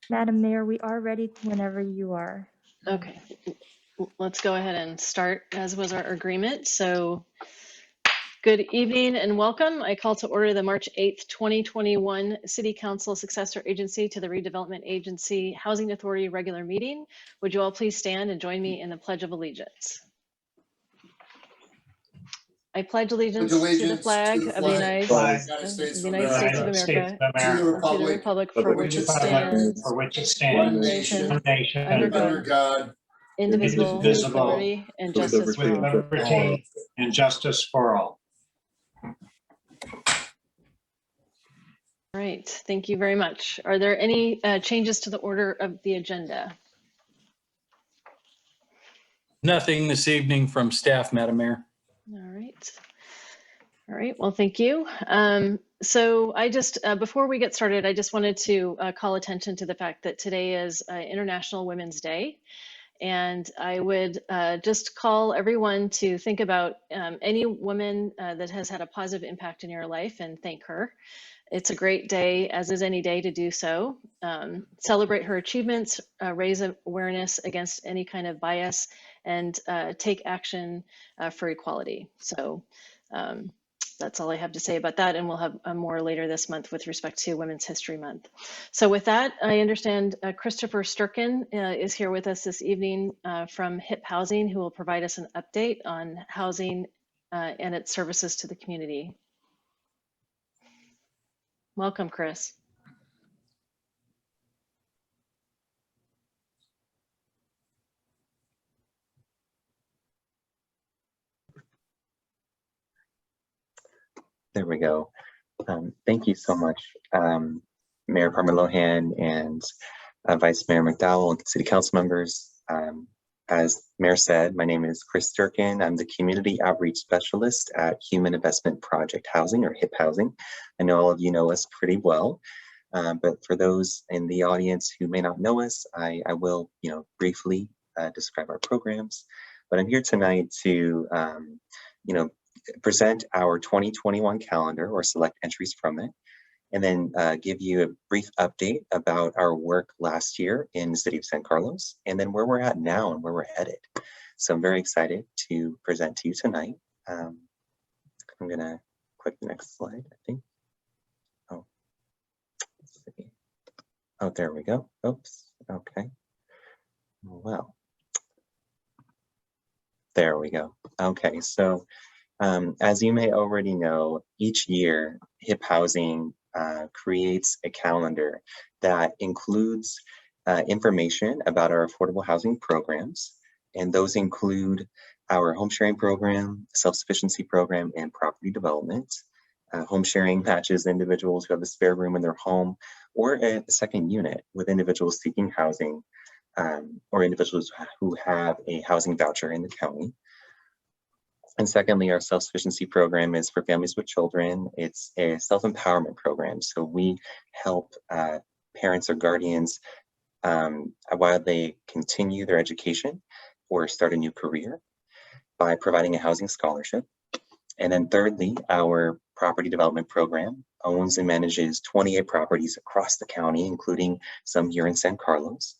Madam Mayor, we are ready whenever you are. Okay, let's go ahead and start as was our agreement. So good evening and welcome. I call to order the March 8th, 2021 City Council Successor Agency to the Redevelopment Agency Housing Authority regular meeting. Would you all please stand and join me in the Pledge of Allegiance? I pledge allegiance to the flag of the United States of America, and to the republic for which it stands, one nation, under God, indivisible, with liberty and justice for all. Liberty and justice for all. All right, thank you very much. Are there any changes to the order of the agenda? Nothing this evening from staff, Madam Mayor. All right, well, thank you. So I just, before we get started, I just wanted to call attention to the fact that today is International Women's Day. And I would just call everyone to think about any woman that has had a positive impact in your life and thank her. It's a great day, as is any day, to do so. Celebrate her achievements, raise awareness against any kind of bias, and take action for equality. So that's all I have to say about that, and we'll have more later this month with respect to Women's History Month. So with that, I understand Christopher Sturkin is here with us this evening from HIP Housing, who will provide us an update on housing and its services to the community. Welcome, Chris. There we go. Thank you so much, Mayor Parma-Lohan and Vice Mayor McDowell and City Council members. As Mayor said, my name is Chris Sturkin. I'm the Community Outreach Specialist at Human Investment Project Housing, or HIP Housing. I know all of you know us pretty well, but for those in the audience who may not know us, I will, briefly describe our programs. But I'm here tonight to, present our 2021 calendar or select entries from it, and then give you a brief update about our work last year in the city of San Carlos, and then where we're at now and where we're headed. So I'm very excited to present to you tonight. I'm gonna click the next slide, I think. Oh, let's see. Oh, there we go. Oops, okay. Well, there we go. Okay, so as you may already know, each year HIP Housing creates a calendar that includes information about our affordable housing programs, and those include our home sharing program, self-sufficiency program, and property development. Home sharing matches individuals who have a spare room in their home or a second unit with individuals seeking housing or individuals who have a housing voucher in the county. And secondly, our self-sufficiency program is for families with children. It's a self-empowerment program. So we help parents or guardians while they continue their education or start a new career by providing a housing scholarship. And then thirdly, our property development program owns and manages 28 properties across the county, including some here in San Carlos.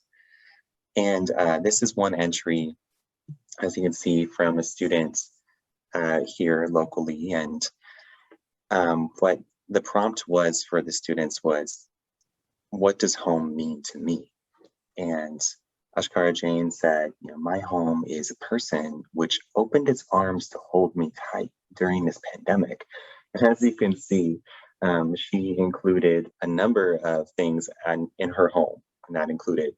And this is one entry, as you can see, from a student here locally. And what the prompt was for the students was, what does home mean to me? And Ashkara Jane said, my home is a person which opened its arms to hold me tight during this pandemic. And as you can see, she included a number of things in her home, and that included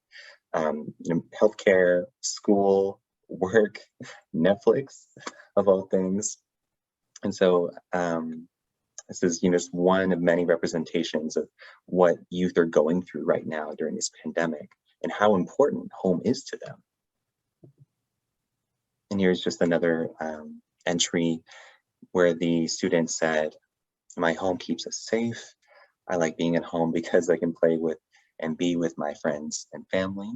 healthcare, school, work, Netflix, of all things. And so this is just one of many representations of what youth are going through right now during this pandemic and how important home is to them. And here's just another entry where the student said, my home keeps us safe. I like being at home because I can play with and be with my friends and family.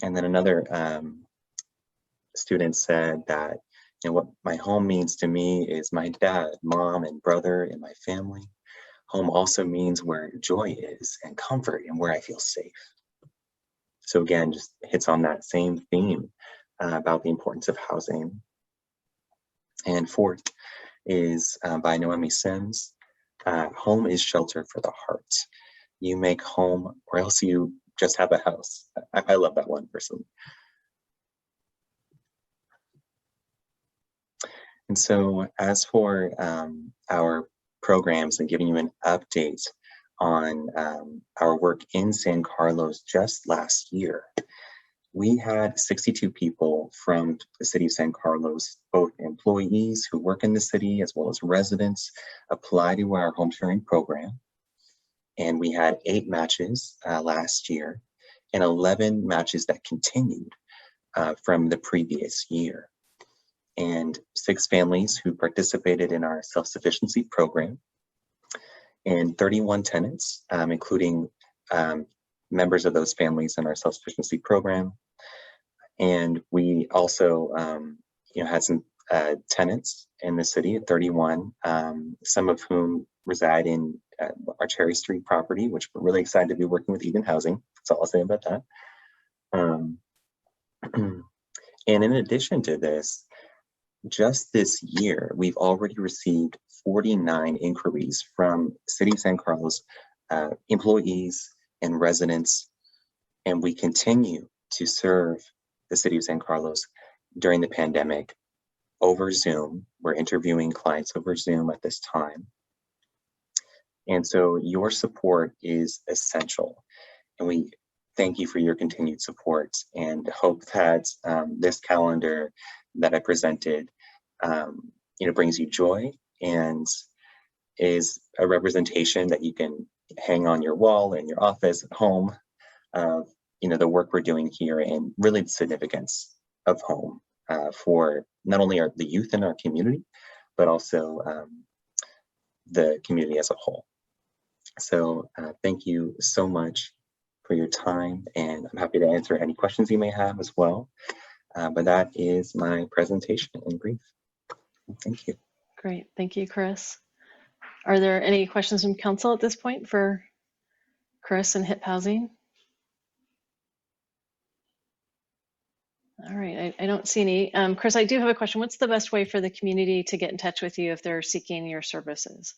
And then another student said that, what my home means to me is my dad, mom, and brother and my family. home also means where joy is and comfort and where I feel safe. So again, just hits on that same theme about the importance of housing. And fourth is by Noemi Sims, home is shelter for the heart. You make home or else you just have a house. I love that one personally. And so as for our programs and giving you an update on our work in San Carlos just last year, we had 62 people from the city of San Carlos, both employees who work in the city as well as residents, apply to our home sharing program. And we had 8 matches last year and 11 matches that continued from the previous year. And 6 families who participated in our self-sufficiency program, and 31 tenants, including members of those families in our self-sufficiency program. And we also had some tenants in the city, 31, some of whom reside in our Cherry Street property, which we're really excited to be working with Eden Housing. That's all I'll say about that. And in addition to this, just this year, we've already received 49 inquiries from City of San Carlos employees and residents, and we continue to serve the City of San Carlos during the pandemic over Zoom. We're interviewing clients over Zoom at this time. And so your support is essential, and we thank you for your continued support and hope that this calendar that I presented brings you joy and is a representation that you can hang on your wall in your office at home of the work we're doing here and really the significance of home for not only the youth in our community, but also the community as a whole. So thank you so much for your time, and I'm happy to answer any questions you may have as well. But that is my presentation in brief. Thank you. Great, thank you, Chris. Are there any questions from council at this point for Chris and HIP Housing? All right, I don't see any. Chris, I do have a question. What's the best way for the community to get in touch with you if they're seeking your services?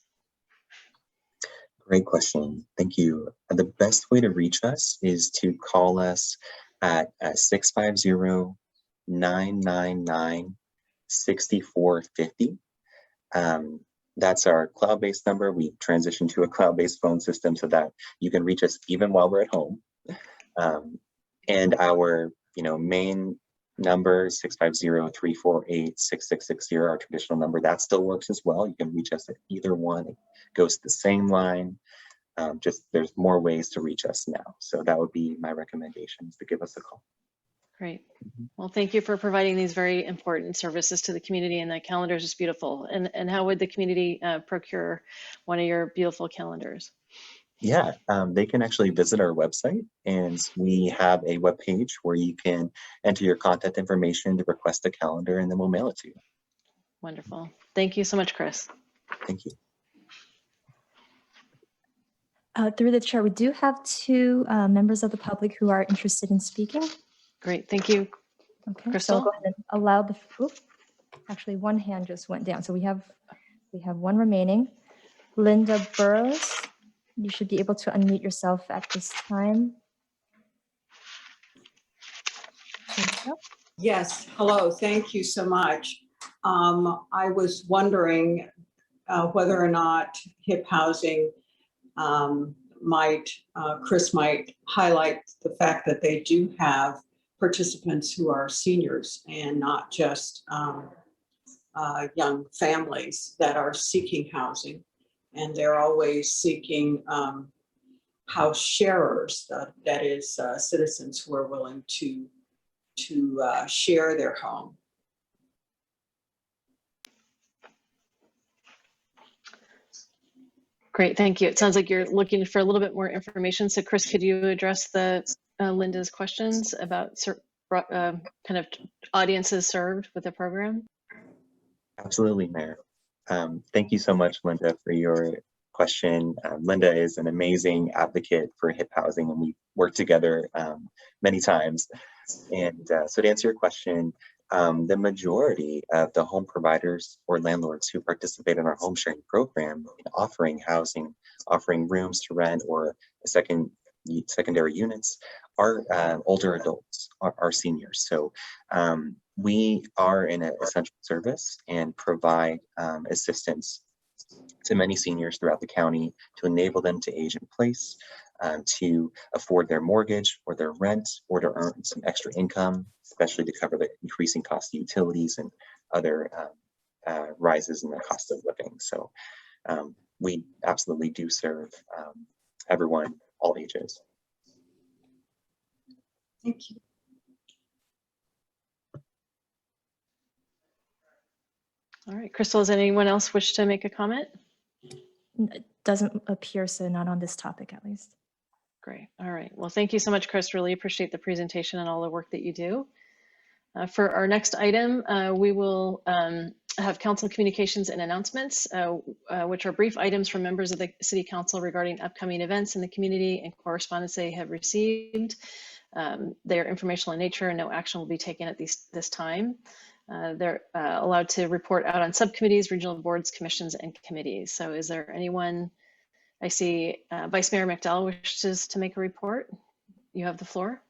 Great question. Thank you. The best way to reach us is to call us at 650-999-6450. That's our cloud-based number. We transitioned to a cloud-based phone system so that you can reach us even while we're at home. And our main number, 650-348-6660, our traditional number, that still works as well. You can reach us at either one. It goes to the same line. Just there's more ways to reach us now. So that would be my recommendation, is to give us a call. Great. Well, thank you for providing these very important services to the community, and the calendar is just beautiful. And how would the community procure one of your beautiful calendars? Yeah, they can actually visit our website, and we have a web page where you can enter your contact information to request a calendar, and then we'll mail it to you. Wonderful. Thank you so much, Chris. Thank you. Through the chair, we do have 2 members of the public who are interested in speaking. Great, thank you. Okay, Crystal? so go ahead and allow the, actually one hand just went down. So we have 1 remaining. Linda Burrows, you should be able to unmute yourself at this time. Yes, hello, thank you so much. I was wondering whether or not HIP Housing Chris might highlight the fact that they do have participants who are seniors and not just young families that are seeking housing. And they're always seeking house sharers, that is citizens who are willing to share their home. Great, thank you. It sounds like you're looking for a little bit more information. So Chris, could you address the Linda's questions about kind of audiences served with the program? Absolutely, Mayor. Thank you so much, Linda, for your question. Linda is an amazing advocate for HIP housing, and we worked together many times. And so to answer your question, the majority of the home providers or landlords who participate in our home sharing program, offering housing, offering rooms to rent or secondary units, are older adults, are seniors. So we are in an essential service and provide assistance to many seniors throughout the county to enable them to age in place, to afford their mortgage or their rent, or to earn some extra income, especially to cover the increasing cost of utilities and other rises in the cost of living. So we absolutely do serve everyone, all ages. Thank you. All right, Crystal, does anyone else wish to make a comment? It doesn't appear so, not on this topic at least. Great. All right. Well, thank you so much, Chris. Really appreciate the presentation and all the work that you do. For our next item, we will have council communications and announcements, which are brief items from members of the City Council regarding upcoming events in the community and correspondence they have received. They are informational in nature and no action will be taken at this time. They're allowed to report out on subcommittees, regional boards, commissions, and committees. So is there anyone? I see Vice Mayor McDowell wishes to make a report. You have the floor.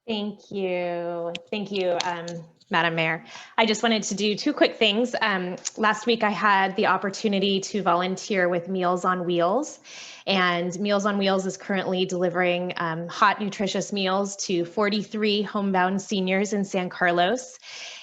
Thank you. Thank you, Madam Mayor. I just wanted to do two quick things. Last week, I had the opportunity to volunteer with Meals on Wheels, and Meals on Wheels is currently delivering hot, nutritious meals to 43 homebound seniors in San Carlos.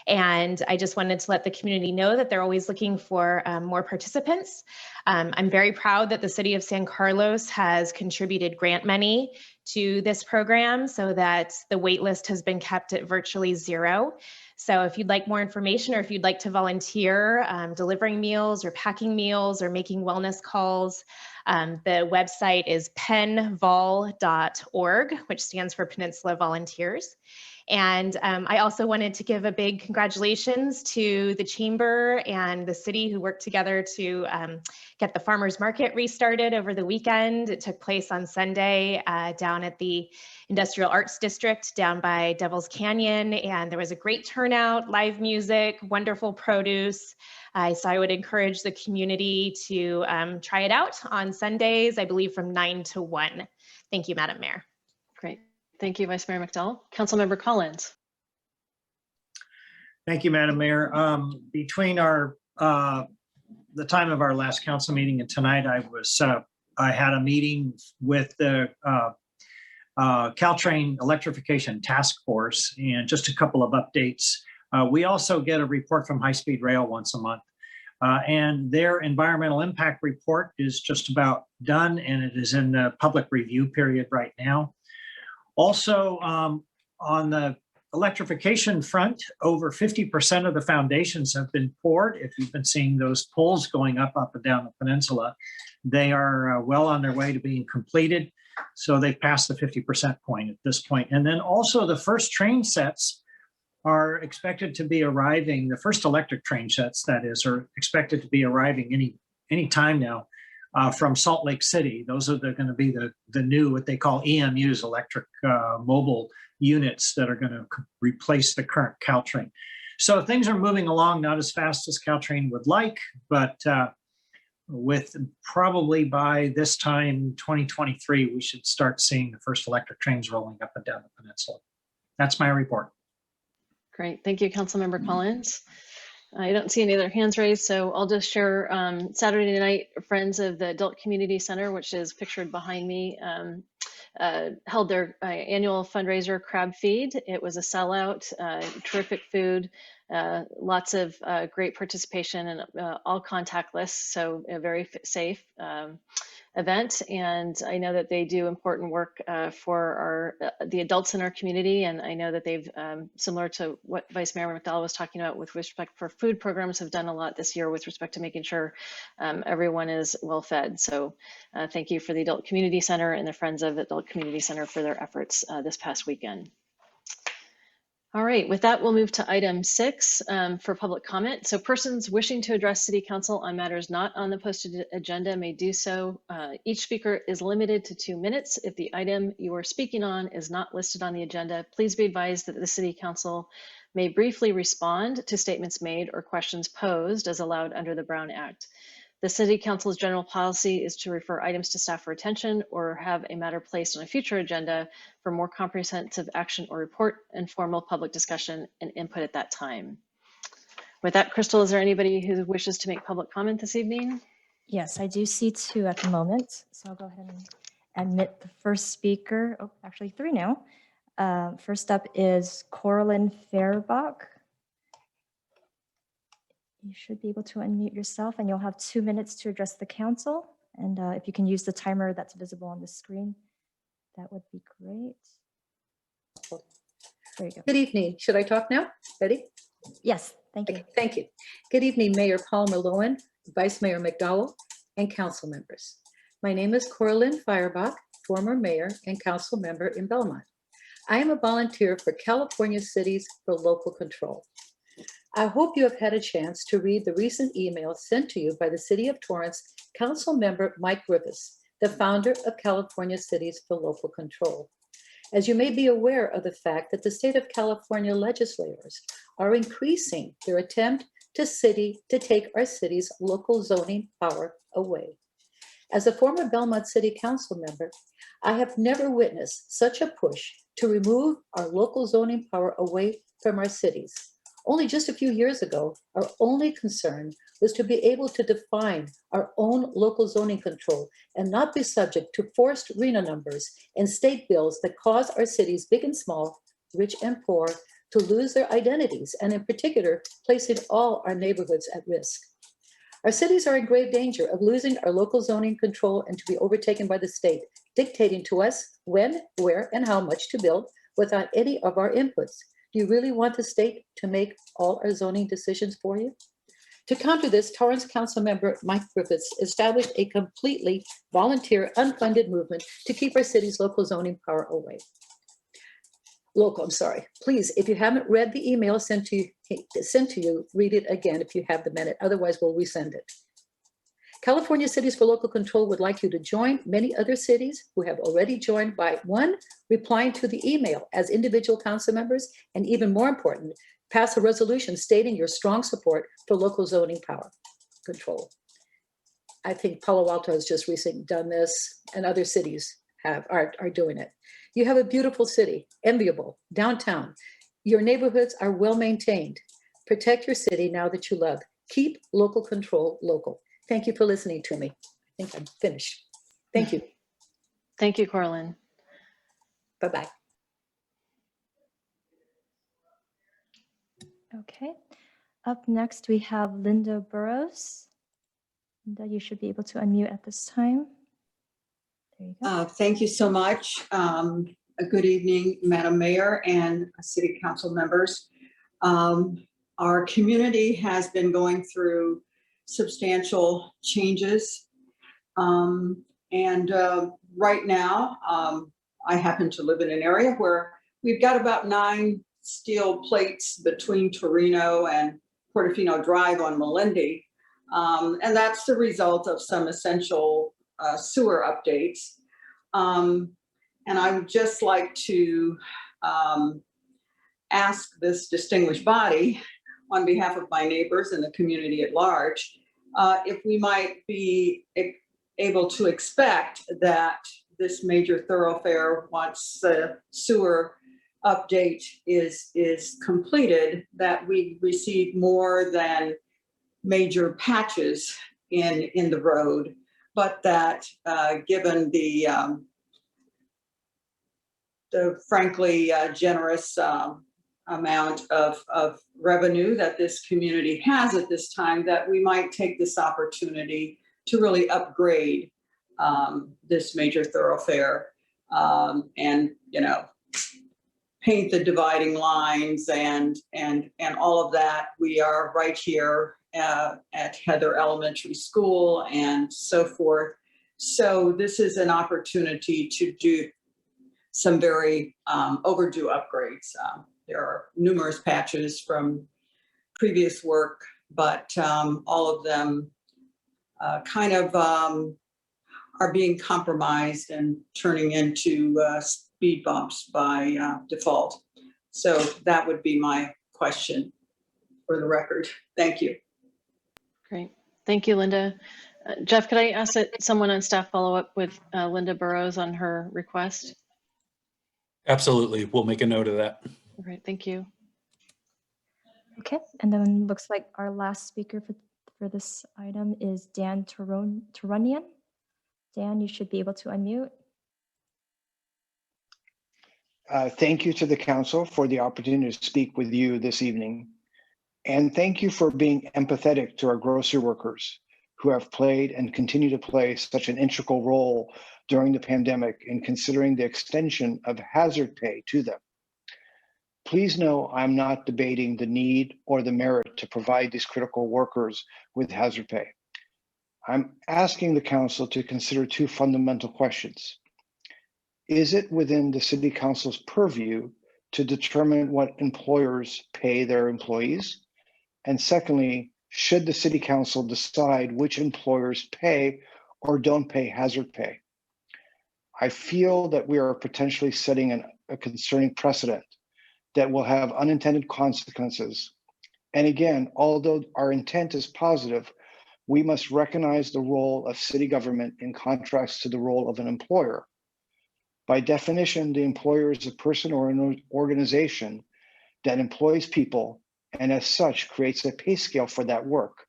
And I just wanted to let the community know that they're always looking for more participants. I'm very proud that the City of San Carlos has contributed grant money to this program so that the wait list has been kept at virtually zero. So if you'd like more information or if you'd like to volunteer delivering meals or packing meals or making wellness calls, the website is penvol.org, which stands for Peninsula Volunteers. And I also wanted to give a big congratulations to the Chamber and the city who worked together to get the farmers market restarted over the weekend. It took place on Sunday down at the Industrial Arts District down by Devil's Canyon. And there was a great turnout, live music, wonderful produce. So I would encourage the community to try it out on Sundays, I believe from 9 to 1. Thank you, Madam Mayor. Great. Thank you, Vice Mayor McDowell. Councilmember Collins. Thank you, Madam Mayor. Between our the time of our last council meeting and tonight, I had a meeting with the Caltrain Electrification Task Force, and just a couple of updates. We also get a report from High Speed Rail once a month, and their environmental impact report is just about done, and it is in the public review period right now. Also, on the electrification front, over 50% of the foundations have been poured. If you've been seeing those poles going up and down the peninsula, they are well on their way to being completed. So they've passed the 50% point at this point. And then also the first train sets are expected to be arriving, the first electric train sets, that is, are expected to be arriving any time now. From Salt Lake City. Those are going to be the new, what they call EMUs, electric mobile units that are going to replace the current Caltrain. So things are moving along, not as fast as Caltrain would like, but with probably by this time, 2023, we should start seeing the first electric trains rolling up and down the peninsula. That's my report. Great. Thank you, Councilmember Collins. I don't see any other hands raised, so I'll just share Saturday night, Friends of the Adult Community Center, which is pictured behind me, held their annual fundraiser crab feed. It was a sellout, terrific food, lots of great participation, and all contactless, so a very safe event. And I know that they do important work for the adults in our community. And I know that they've, similar to what Vice Mayor McDowell was talking about with respect for food programs, have done a lot this year with respect to making sure everyone is well fed. So thank you for the Adult Community Center and the Friends of Adult Community Center for their efforts this past weekend. All right, with that, we'll move to item 6 for public comment. So persons wishing to address City Council on matters not on the posted agenda may do so. Each speaker is limited to 2 minutes. If the item you are speaking on is not listed on the agenda, please be advised that the City Council may briefly respond to statements made or questions posed as allowed under the Brown Act. The City Council's general policy is to refer items to staff for attention or have a matter placed on a future agenda for more comprehensive action or report and formal public discussion and input at that time. With that, Crystal, is there anybody who wishes to make public comment this evening? Yes, I do see 2 at the moment. So I'll go ahead and admit the first speaker. Oh, actually 3 now. First up is Coraline Fairbach. You should be able to unmute yourself and you'll have 2 minutes to address the council. And if you can use the timer that's visible on the screen, that would be great. There you go. Good evening. Should I talk now? Ready? Yes, thank you. Okay, thank you. Good evening, Mayor Palmer Lowen, Vice Mayor McDowell, and council members. My name is Coraline Fairbach, former mayor and council member in Belmont. I am a volunteer for California Cities for Local Control. I hope you have had a chance to read the recent email sent to you by the City of Torrance Council Member Mike Griffiths, the founder of California Cities for Local Control. As you may be aware of the fact that the state of California legislators are increasing their attempt to take our city's local zoning power away. As a former Belmont City Council member, I have never witnessed such a push to remove our local zoning power away from our cities. Only just a few years ago, our only concern was to be able to define our own local zoning control and not be subject to forced RENA numbers and state bills that cause our cities, big and small, rich and poor, to lose their identities, and in particular, placing all our neighborhoods at risk. Our cities are in grave danger of losing our local zoning control and to be overtaken by the state, dictating to us when, where, and how much to build without any of our inputs. Do you really want the state to make all our zoning decisions for you? To counter this, Torrance Council member Mike Griffiths established a completely volunteer, unfunded movement to keep our city's local zoning power away. Please, if you haven't read the email sent to you, read it again if you have the minute. Otherwise, we'll resend it. California Cities for Local Control would like you to join many other cities who have already joined by 1, replying to the email as individual council members, and even more important, pass a resolution stating your strong support for local zoning power control. I think Palo Alto has just recently done this, and other cities are doing it. You have a beautiful city, enviable, downtown. Your neighborhoods are well maintained. Protect your city now that you love. Keep local control local. Thank you for listening to me. I think I'm finished. Thank you. Thank you, Coraline. Bye-bye. Okay. Up next, we have Linda Burrows. Linda, you should be able to unmute at this time. There you go. Thank you so much. A good evening, Madam Mayor and City Council members. Our community has been going through substantial changes. Right now, I happen to live in an area where we've got about 9 steel plates between Torino and Portofino Drive on Melindy. And that's the result of some essential sewer updates. And I would just like to ask this distinguished body on behalf of my neighbors and the community at large, if we might be able to expect that this major thoroughfare, once the sewer update is completed, that we receive more than major patches in the road, but that given the frankly generous amount of revenue that this community has at this time, that we might take this opportunity to really upgrade this major thoroughfare and, you know, paint the dividing lines and all of that. We are right here at Heather Elementary School and so forth. So this is an opportunity to do some very overdue upgrades. there are numerous patches from previous work, but all of them kind of are being compromised and turning into speed bumps by default. So that would be my question for the record. Thank you. Great. Thank you, Linda. Jeff, could I ask that someone on staff follow up with Linda Burrows on her request? Absolutely. We'll make a note of that. All right, thank you. Okay, and then looks like our last speaker for this item is Dan Turunian. Dan, you should be able to unmute. Thank you to the council for the opportunity to speak with you this evening. And thank you for being empathetic to our grocery workers who have played and continue to play such an integral role during the pandemic in considering the extension of hazard pay to them. Please know I'm not debating the need or the merit to provide these critical workers with hazard pay. I'm asking the council to consider two fundamental questions. Is it within the city council's purview to determine what employers pay their employees? And secondly, should the city council decide which employers pay or don't pay hazard pay? I feel that we are potentially setting a concerning precedent that will have unintended consequences. And again, although our intent is positive, we must recognize the role of city government in contrast to the role of an employer. By definition, the employer is a person or an organization that employs people and as such creates a pay scale for that work.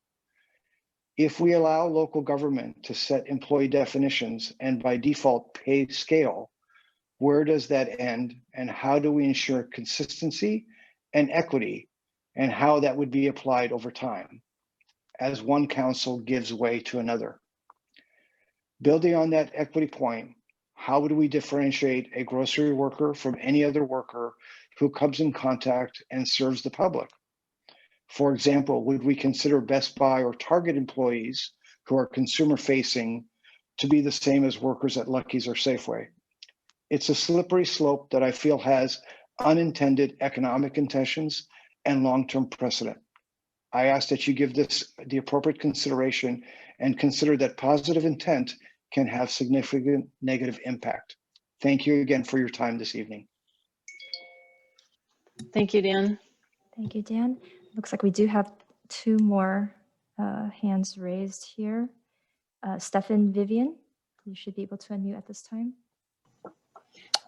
If we allow local government to set employee definitions and by default pay scale, where does that end and how do we ensure consistency and equity and how that would be applied over time as one council gives way to another? Building on that equity point, how would we differentiate a grocery worker from any other worker who comes in contact and serves the public? For example, would we consider Best Buy or Target employees who are consumer facing to be the same as workers at Lucky's or Safeway? It's a slippery slope that I feel has unintended economic intentions and long-term precedent. I ask that you give this the appropriate consideration and consider that positive intent can have significant negative impact. Thank you again for your time this evening. Thank you, Dan. Thank you, Dan. Looks like we do have two more hands raised here. Stefan Vivian, you should be able to unmute at this time.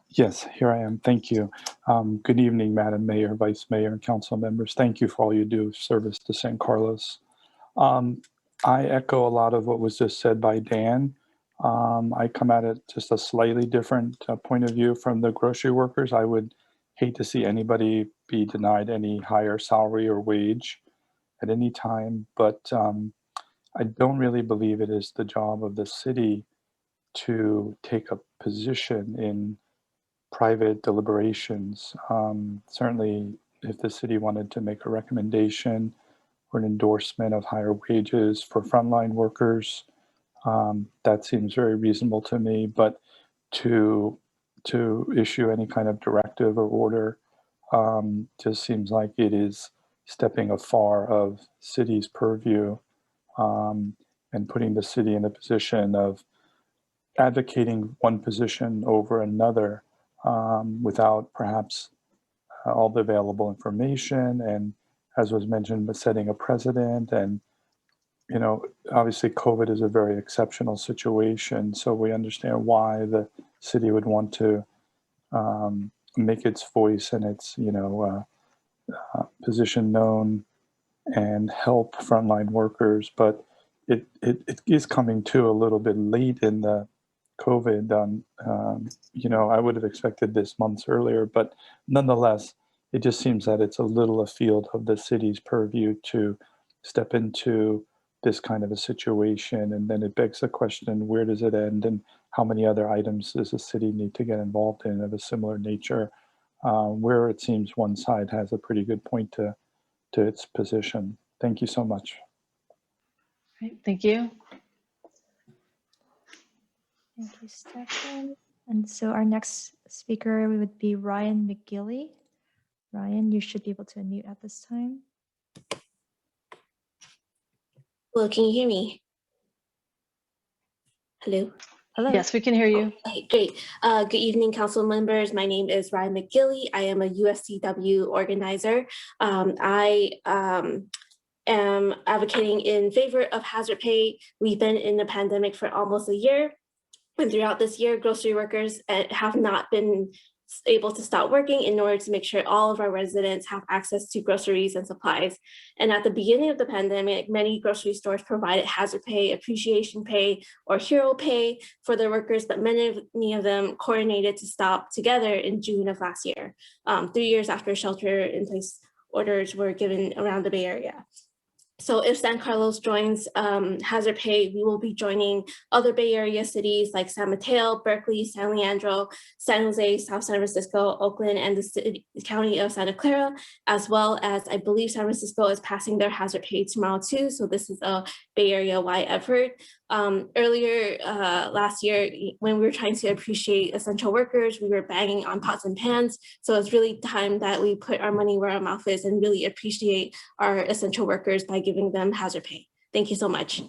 Yes, here I am. Thank you. Good evening, Madam Mayor, Vice Mayor, and council members. Thank you for all you do, service to San Carlos. I echo a lot of what was just said by Dan. I come at it just a slightly different point of view from the grocery workers. I would hate to see anybody be denied any higher salary or wage at any time, but I don't really believe it is the job of the city to take a position in private deliberations. Certainly, if the city wanted to make a recommendation or an endorsement of higher wages for frontline workers, that seems very reasonable to me. But to issue any kind of directive or order just seems like it is stepping afar of city's purview and putting the city in a position of advocating one position over another without perhaps all the available information, and as was mentioned, but setting a precedent. And you know, obviously COVID is a very exceptional situation, so we understand why the city would want to make its voice and its position known and help frontline workers. But it is coming to a little bit late in the COVID. I would have expected this months earlier, but nonetheless, it just seems that it's a little afield of the city's purview to step into this kind of a situation. And then it begs the question, where does it end and how many other items does the city need to get involved in of a similar nature, where it seems one side has a pretty good point to its position. Thank you so much. Great, thank you. Thank you, Stefan. And so our next speaker would be Ryan McGilly. Ryan, you should be able to unmute at this time. Hello, can you hear me? Hello. Hello. Yes, we can hear you. Okay, great. Good evening, council members. My name is Ryan McGilly. I am a USCW organizer. I am advocating in favor of hazard pay. We've been in the pandemic for almost a year. And throughout this year, grocery workers have not been able to stop working in order to make sure all of our residents have access to groceries and supplies. And at the beginning of the pandemic, many grocery stores provided hazard pay, appreciation pay, or hero pay for their workers, but many of them coordinated to stop together in June of last year, 3 years after shelter-in-place orders were given around the Bay Area. So if San Carlos joins hazard pay, we will be joining other Bay Area cities like San Mateo, Berkeley, San Leandro, San Jose, South San Francisco, Oakland, and the county of Santa Clara, as well as I believe San Francisco is passing their hazard pay tomorrow too. So this is a Bay Area-wide effort. Earlier last year, when we were trying to appreciate essential workers, we were banging on pots and pans. So it's really time that we put our money where our mouth is and really appreciate our essential workers by giving them hazard pay. Thank you so much.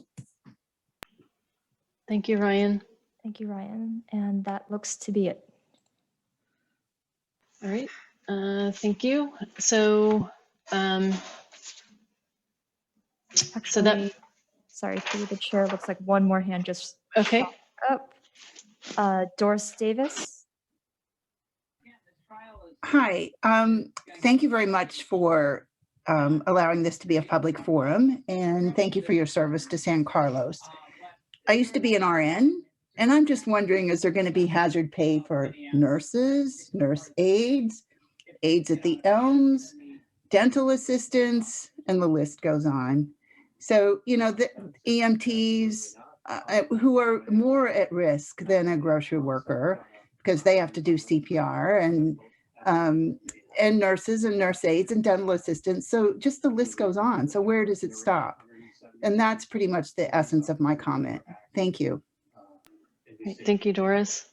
Thank you, Ryan. Thank you, Ryan. And that looks to be it. All right, thank you. So, Actually, sorry, through the chair, looks like one more hand just okay. shot up. Doris Davis. Hi, thank you very much for allowing this to be a public forum, and thank you for your service to San Carlos. I used to be an RN, and I'm just wondering, is there going to be hazard pay for nurses, nurse aides, aides at the Elms, dental assistants, and the list goes on. So, you know, the EMTs who are more at risk than a grocery worker because they have to do CPR, and nurses and nurse aides and dental assistants. So just the list goes on. So where does it stop? And that's pretty much the essence of my comment. Thank you. Thank you, Doris.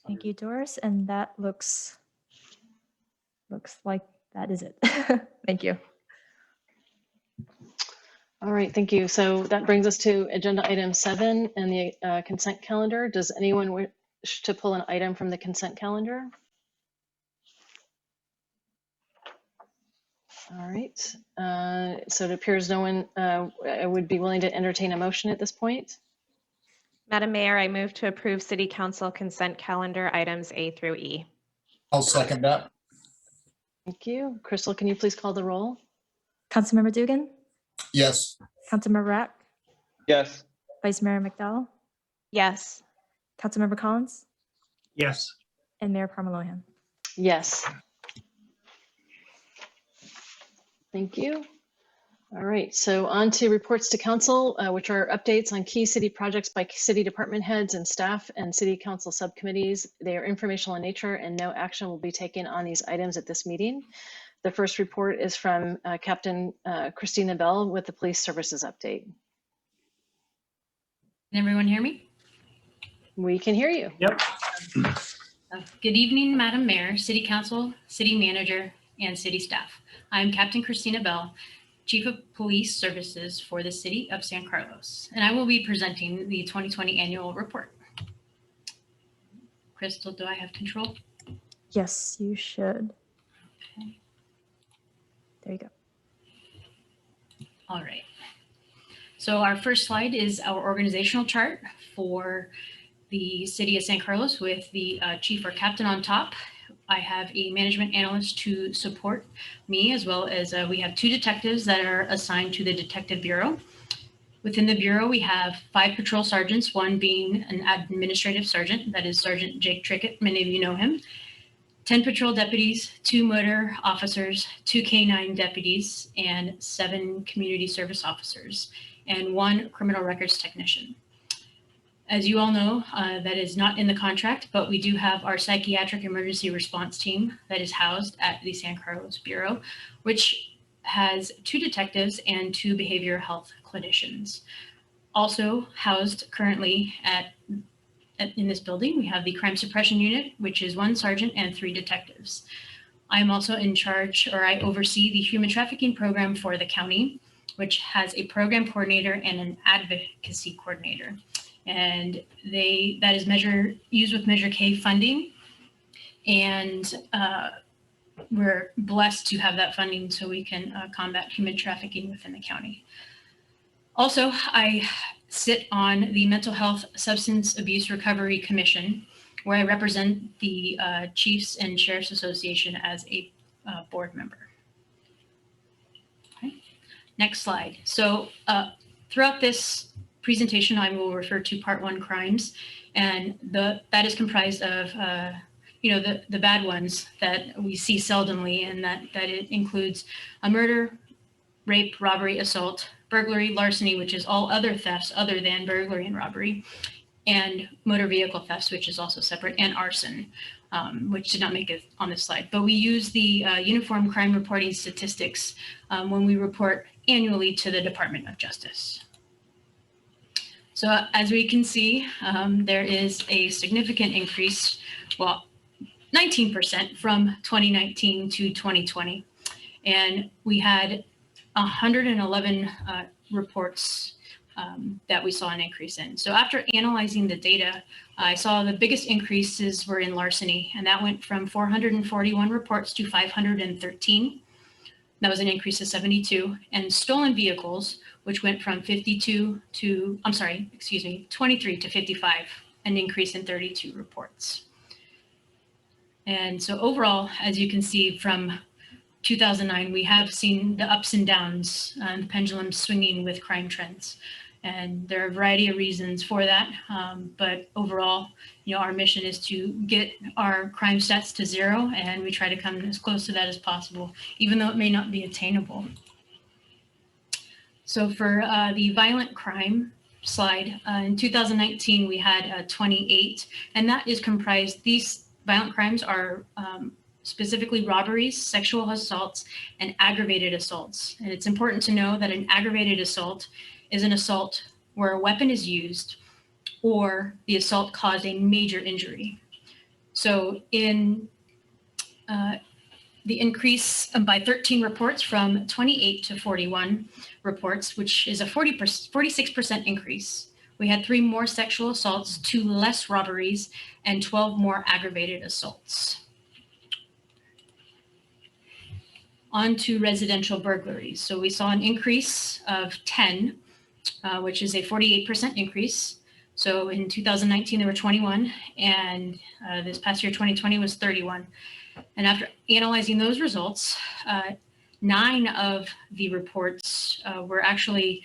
Thank you, Doris. And that looks like that is it. Thank you. All right, thank you. So that brings us to agenda item 7 and the consent calendar. Does anyone wish to pull an item from the consent calendar? All right, so it appears no one would be willing to entertain a motion at this point. Madam Mayor, I move to approve City Council consent calendar items A through E. I'll second that. Thank you. Crystal, can you please call the roll? Councilmember Dugan, Yes. Councilmember Rack, Yes. Vice Mayor McDowell, Yes. Councilmember Collins, Yes. and Mayor Parmalohan. Yes. Thank you. All right, so on to reports to council, which are updates on key city projects by city department heads and staff and city council subcommittees. They are informational in nature and no action will be taken on these items at this meeting. The first report is from Captain Christina Bell with the police services update. Can everyone hear me? We can hear you. Yep. Good evening, Madam Mayor, City Council, City Manager, and City staff. I'm Captain Christina Bell, Chief of Police Services for the City of San Carlos, and I will be presenting the 2020 annual report. Crystal, do I have control? Yes, you should. Okay. There you go. All right. So our first slide is our organizational chart for the City of San Carlos with the chief or captain on top. I have a management analyst to support me, as well as we have 2 detectives that are assigned to the Detective Bureau. Within the Bureau, we have 5 patrol sergeants, 1 being an administrative sergeant, that is Sergeant Jake Trickett, many of you know him, 10 patrol deputies, 2 motor officers, 2 K-9 deputies, and 7 community service officers, and 1 criminal records technician. As you all know, that is not in the contract, but we do have our psychiatric emergency response team that is housed at the San Carlos Bureau, which has 2 detectives and 2 behavioral health clinicians. Also housed currently in this building, we have the crime suppression unit, which is 1 sergeant and 3 detectives. I'm also in charge, or I oversee the human trafficking program for the county, which has a program coordinator and an advocacy coordinator. And that is used with Measure K funding. And we're blessed to have that funding so we can combat human trafficking within the county. Also, I sit on the Mental Health Substance Abuse Recovery Commission, where I represent the Chiefs and Sheriff's Association as a board member. Okay. Next slide. So throughout this presentation, I will refer to Part 1 crimes, and that is comprised of the bad ones that we see seldomly, and that it includes a murder, rape, robbery, assault, burglary, larceny, which is all other thefts other than burglary and robbery, and motor vehicle thefts, which is also separate, and arson, which did not make it on this slide. But we use the Uniform Crime Reporting Statistics when we report annually to the Department of Justice. So as we can see, there is a significant increase, well, 19% from 2019 to 2020. And we had 111 reports that we saw an increase in. So after analyzing the data, I saw the biggest increases were in larceny, and that went from 441 reports to 513. That was an increase of 72. And stolen vehicles, which went from 23 to 55, an increase in 32 reports. And so overall, as you can see from 2009, we have seen the ups and downs and the pendulum swinging with crime trends. And there are a variety of reasons for that. But overall, our mission is to get our crime stats to zero, and we try to come as close to that as possible, even though it may not be attainable. So for the violent crime slide, in 2019, we had 28, and that is comprised, these violent crimes are specifically robberies, sexual assaults, and aggravated assaults. And it's important to know that an aggravated assault is an assault where a weapon is used or the assault caused a major injury. So in the increase by 13 reports from 28 to 41 reports, which is a 46% increase. We had 3 more sexual assaults, 2 less robberies, and 12 more aggravated assaults. On to residential burglaries. So we saw an increase of 10, which is a 48% increase. So in 2019, there were 21, and this past year, 2020, was 31. And after analyzing those results, 9 of the reports were actually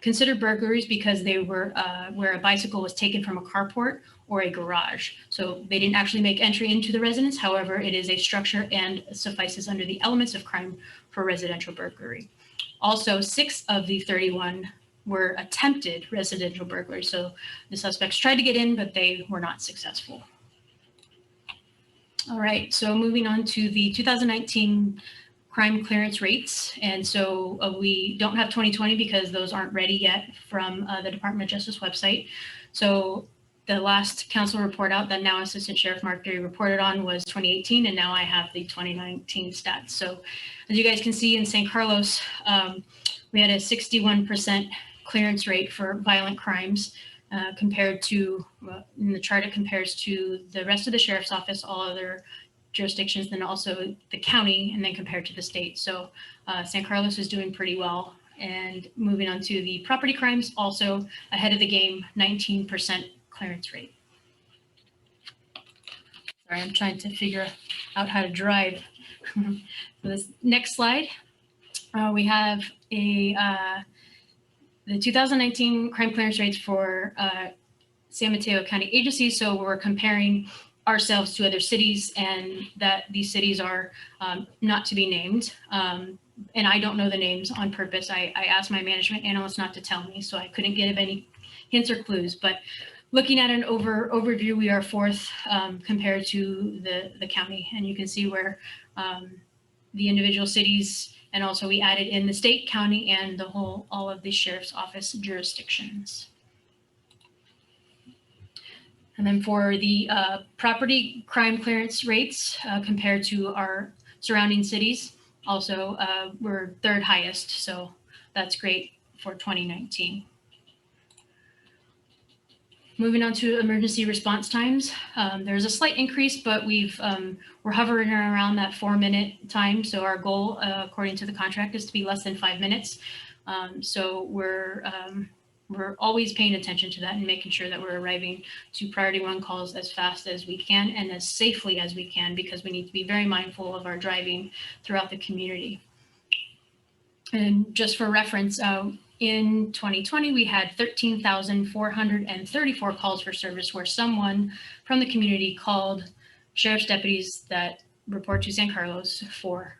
considered burglaries because they were where a bicycle was taken from a carport or a garage. So they didn't actually make entry into the residence. However, it is a structure and suffices under the elements of crime for residential burglary. Also, 6 of the 31 were attempted residential burglary. So the suspects tried to get in, but they were not successful. All right, so moving on to the 2019 crime clearance rates. And so we don't have 2020 because those aren't ready yet from the Department of Justice website. So the last council report out that now Assistant Sheriff Mark Derry reported on was 2018, and now I have the 2019 stats. So as you guys can see in San Carlos, we had a 61% clearance rate for violent crimes compared to, in the chart it compares to the rest of the sheriff's office, all other jurisdictions, then also the county, and then compared to the state. So San Carlos is doing pretty well. And moving on to the property crimes, also ahead of the game, 19% clearance rate. Sorry, I'm trying to figure out how to drive. For this next slide, we have the 2019 crime clearance rates for San Mateo County agencies. So we're comparing ourselves to other cities, and that these cities are not to be named. And I don't know the names on purpose. I asked my management analyst not to tell me, so I couldn't give any hints or clues. But looking at an overview, we are 4th compared to the county. And you can see where the individual cities, and also we added in the state, county, and all of the sheriff's office jurisdictions. And then for the property crime clearance rates compared to our surrounding cities, also we're third highest. So that's great for 2019. Moving on to emergency response times, there's a slight increase, but we're hovering around that 4-minute time. So our goal, according to the contract, is to be less than 5 minutes. So we're always paying attention to that and making sure that we're arriving to priority 1 calls as fast as we can and as safely as we can, because we need to be very mindful of our driving throughout the community. And just for reference, in 2020, we had 13,434 calls for service where someone from the community called sheriff's deputies that report to San Carlos for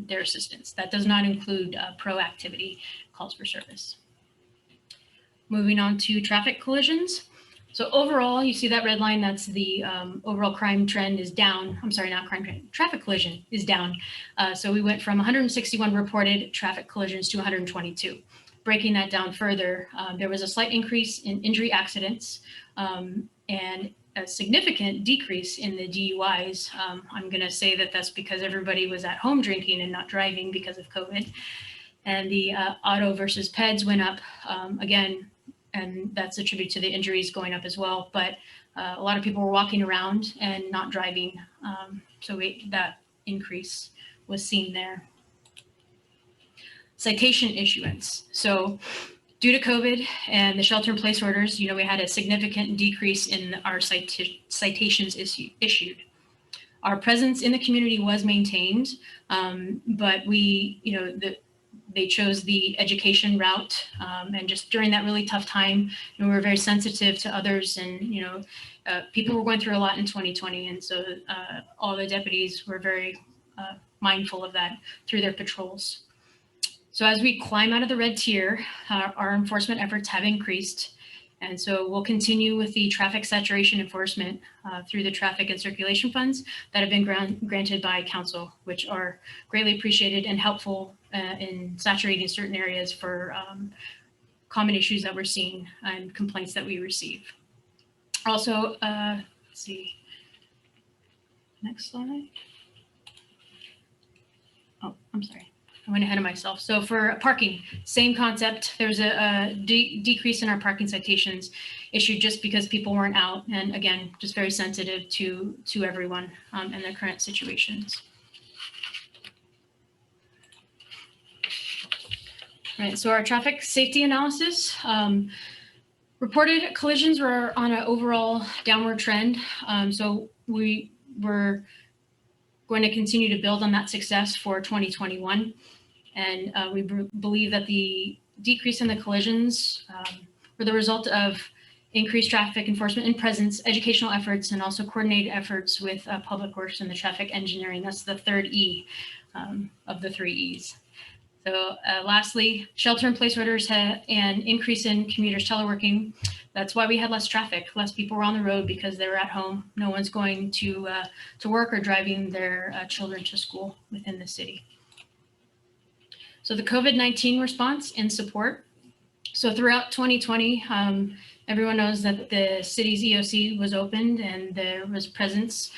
their assistance. That does not include proactivity calls for service. Moving on to traffic collisions. So overall, you see that red line, that's the overall crime trend is down. I'm sorry, not crime trend, traffic collision is down. So we went from 161 reported traffic collisions to 122. Breaking that down further, there was a slight increase in injury accidents and a significant decrease in the DUIs. I'm gonna say that that's because everybody was at home drinking and not driving because of COVID. And the auto versus peds went up again, and that's attributed to the injuries going up as well. But a lot of people were walking around and not driving. So that increase was seen there. Citation issuance. So due to COVID and the shelter in place orders, we had a significant decrease in our citations issued. Our presence in the community was maintained, but they chose the education route, and just during that really tough time, we were very sensitive to others, and people were going through a lot in 2020, and so all the deputies were very mindful of that through their patrols. So as we climb out of the red tier, our enforcement efforts have increased, and so we'll continue with the traffic saturation enforcement through the traffic and circulation funds that have been granted by council, which are greatly appreciated and helpful in saturating certain areas for common issues that we're seeing and complaints that we receive. Also, let's see, next slide. Oh, I'm sorry. I went ahead of myself. So for parking, same concept. There's a decrease in our parking citations issued just because people weren't out. And again, just very sensitive to everyone and their current situations. Right, so our traffic safety analysis, reported collisions were on an overall downward trend. So we were going to continue to build on that success for 2021. And we believe that the decrease in the collisions were the result of increased traffic enforcement and presence, educational efforts, and also coordinated efforts with public works and the traffic engineering. That's the third E of the 3 E's. So lastly, shelter in place orders had an increase in commuters teleworking. That's why we had less traffic. Less people were on the road because they were at home. No one's going to work or driving their children to school within the city. So the COVID-19 response and support. So throughout 2020, everyone knows that the city's EOC was opened and there was presence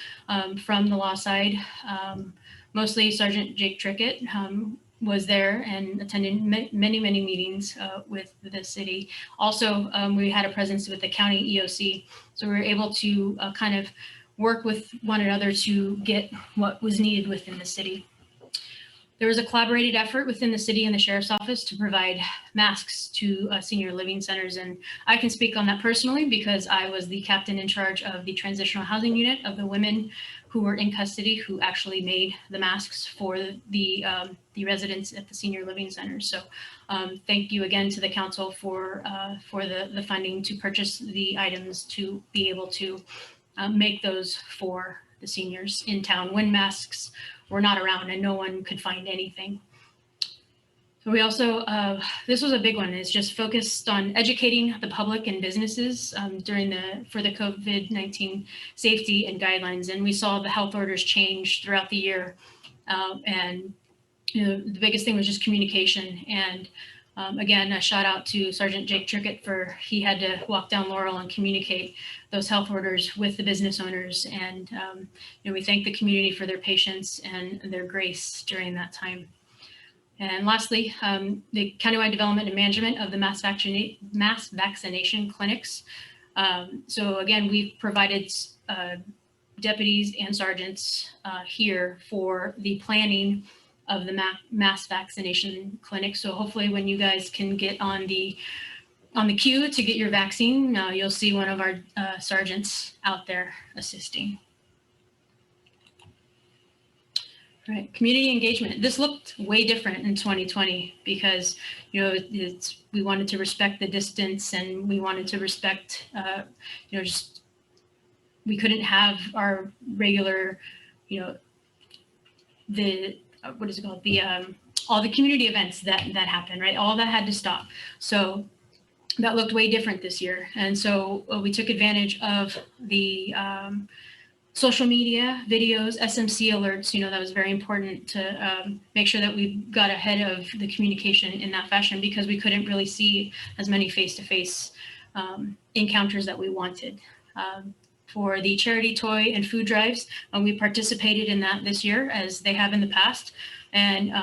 from the law side. Mostly Sergeant Jake Trickett was there and attended many meetings with the city. Also, we had a presence with the county EOC. So we were able to kind of work with one another to get what was needed within the city. There was a collaborated effort within the city and the sheriff's office to provide masks to senior living centers. And I can speak on that personally because I was the captain in charge of the transitional housing unit of the women who were in custody who actually made the masks for the residents at the senior living centers. So thank you again to the council for the funding to purchase the items to be able to make those for the seniors in town when masks were not around and no one could find anything. So we also, this was a big one, is just focused on educating the public and businesses for the COVID-19 safety and guidelines. And we saw the health orders change throughout the year. And the biggest thing was just communication. And Again, a shout out to Sergeant Jake Trickett for he had to walk down Laurel and communicate those health orders with the business owners. And we thank the community for their patience and their grace during that time. And lastly, the countywide development and management of the mass vaccination clinics. So again, we've provided deputies and sergeants here for the planning of the mass vaccination clinic. So hopefully when you guys can get on the queue to get your vaccine, you'll see one of our sergeants out there assisting. Right, community engagement. This looked way different in 2020 because we wanted to respect the distance and we wanted to respect just we couldn't have our regular the what is it called all the community events that happen, right? All that had to stop. So that looked way different this year, and so we took advantage of the social media videos, SMC alerts. That was very important to make sure that we got ahead of the communication in that fashion because we couldn't really see as many face-to-face encounters that we wanted. For the charity toy and food drives, we participated in that this year as they have in the past, and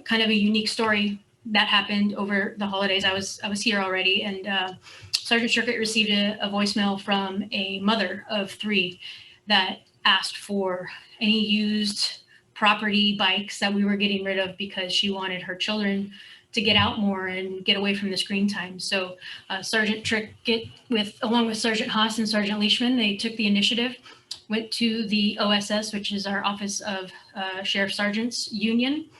kind of a unique story that happened over the holidays. I was here already, and Sergeant Trickett received a voicemail from a mother of 3 that asked for any used property bikes that we were getting rid of because she wanted her children to get out more and get away from the screen time. So Sergeant Trickett, along with Sergeant Haas and Sergeant Leishman, they took the initiative, went to the OSS, which is our Office of Sheriff Sergeants Union,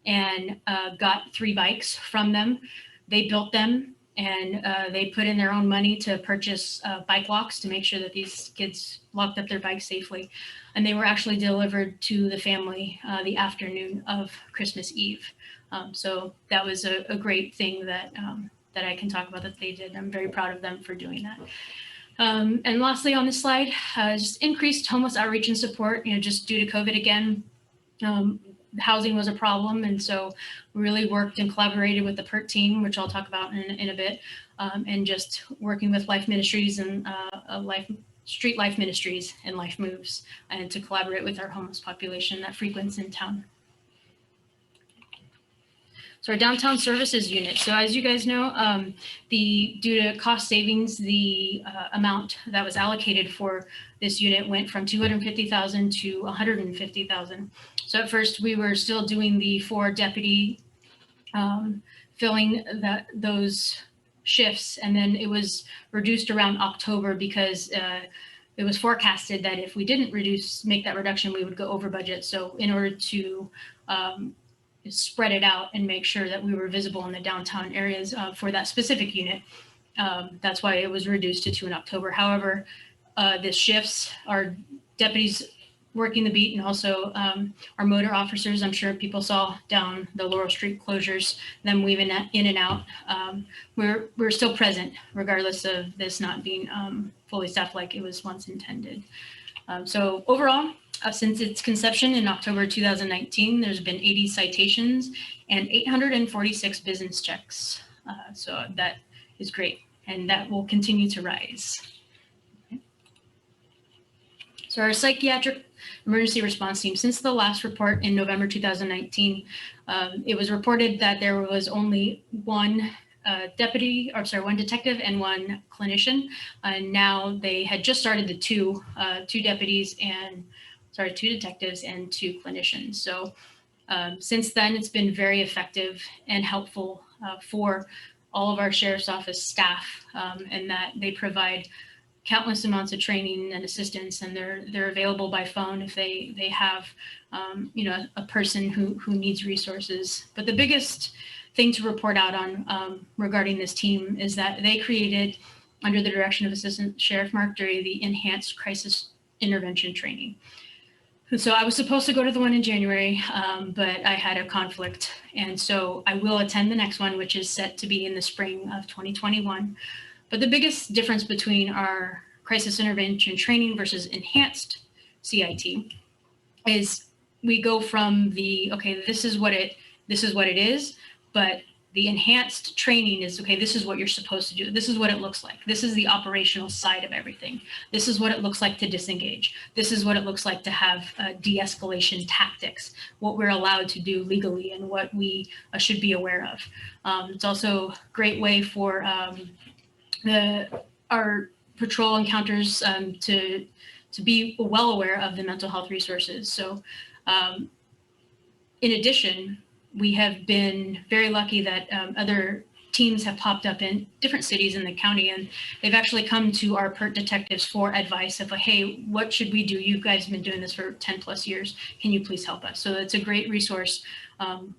and got 3 bikes from them. They built them, and they put in their own money to purchase bike locks to make sure that these kids locked up their bikes safely. And they were actually delivered to the family the afternoon of Christmas Eve. So that was a great thing that I can talk about that they did. I'm very proud of them for doing that. And lastly on this slide, just increased homeless outreach and support, just due to COVID again. Housing was a problem, and so we really worked and collaborated with the PERT team, which I'll talk about in a bit, and just working with Life Ministries and Street Life Ministries and Life Moves, and to collaborate with our homeless population that frequents in town. So our downtown services unit. So as you guys know, due to cost savings, the amount that was allocated for this unit went from $250,000 to $150,000. So at first we were still doing the 4 deputy filling those shifts, and then it was reduced around October because it was forecasted that if we didn't make that reduction, we would go over budget. So in order to spread it out and make sure that we were visible in the downtown areas for that specific unit, that's why it was reduced to 2 in October. However, the shifts, our deputies working the beat, and also our motor officers, I'm sure people saw down the Laurel Street closures, them weaving in and out. We're still present regardless of this not being fully staffed like it was once intended. So overall, since its conception in October 2019, there's been 80 citations and 846 business checks. So that is great, and that will continue to rise. Okay. So our psychiatric emergency response team, since the last report in November 2019, it was reported that there was only one detective and 1 clinician. And now they had just started the 2 detectives and 2 clinicians. So since then, it's been very effective and helpful for all of our sheriff's office staff, and that they provide countless amounts of training and assistance, and they're available by phone if they have a person who needs resources. But the biggest thing to report out on regarding this team is that they created, under the direction of Assistant Sheriff Mark Dury, the Enhanced Crisis Intervention Training. So I was supposed to go to the one in January, but I had a conflict. And so I will attend the next one, which is set to be in the spring of 2021. But the biggest difference between our crisis intervention training versus enhanced CIT is we go from this is what it is, but The enhanced training is, okay, this is what you're supposed to do. This is what it looks like. This is the operational side of everything. This is what it looks like to disengage. This is what it looks like to have de-escalation tactics, what we're allowed to do legally and what we should be aware of. It's also a great way for our patrol encounters to be well aware of the mental health resources. So in addition, we have been very lucky that other teams have popped up in different cities in the county, and they've actually come to our PERT detectives for advice of, hey, what should we do? You guys have been doing this for 10 plus years. Can you please help us? So it's a great resource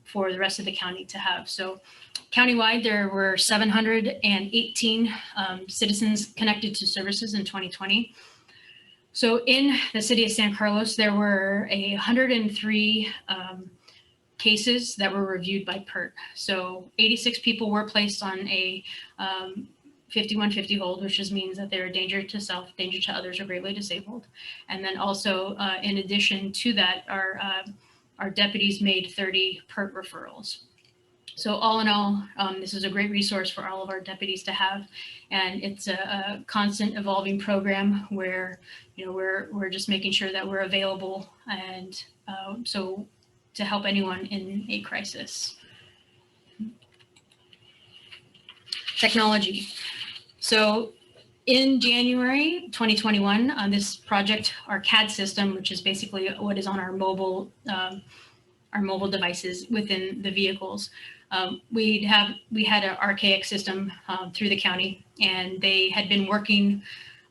for the rest of the county to have. So countywide, there were 718 citizens connected to services in 2020. So in the city of San Carlos, there were 103 cases that were reviewed by PERT. So 86 people were placed on a 5150 hold, which just means that they're a danger to self, danger to others, or greatly disabled. And then also, in addition to that, our deputies made 30 PERT referrals. So all in all, this is a great resource for all of our deputies to have, and it's a constant evolving program where, you know, we're just making sure that we're available and so to help anyone in a crisis. Technology. So in January 2021, on this project, our CAD system, which is basically what is on our mobile devices within the vehicles, we had an archaic system through the county, and they had been working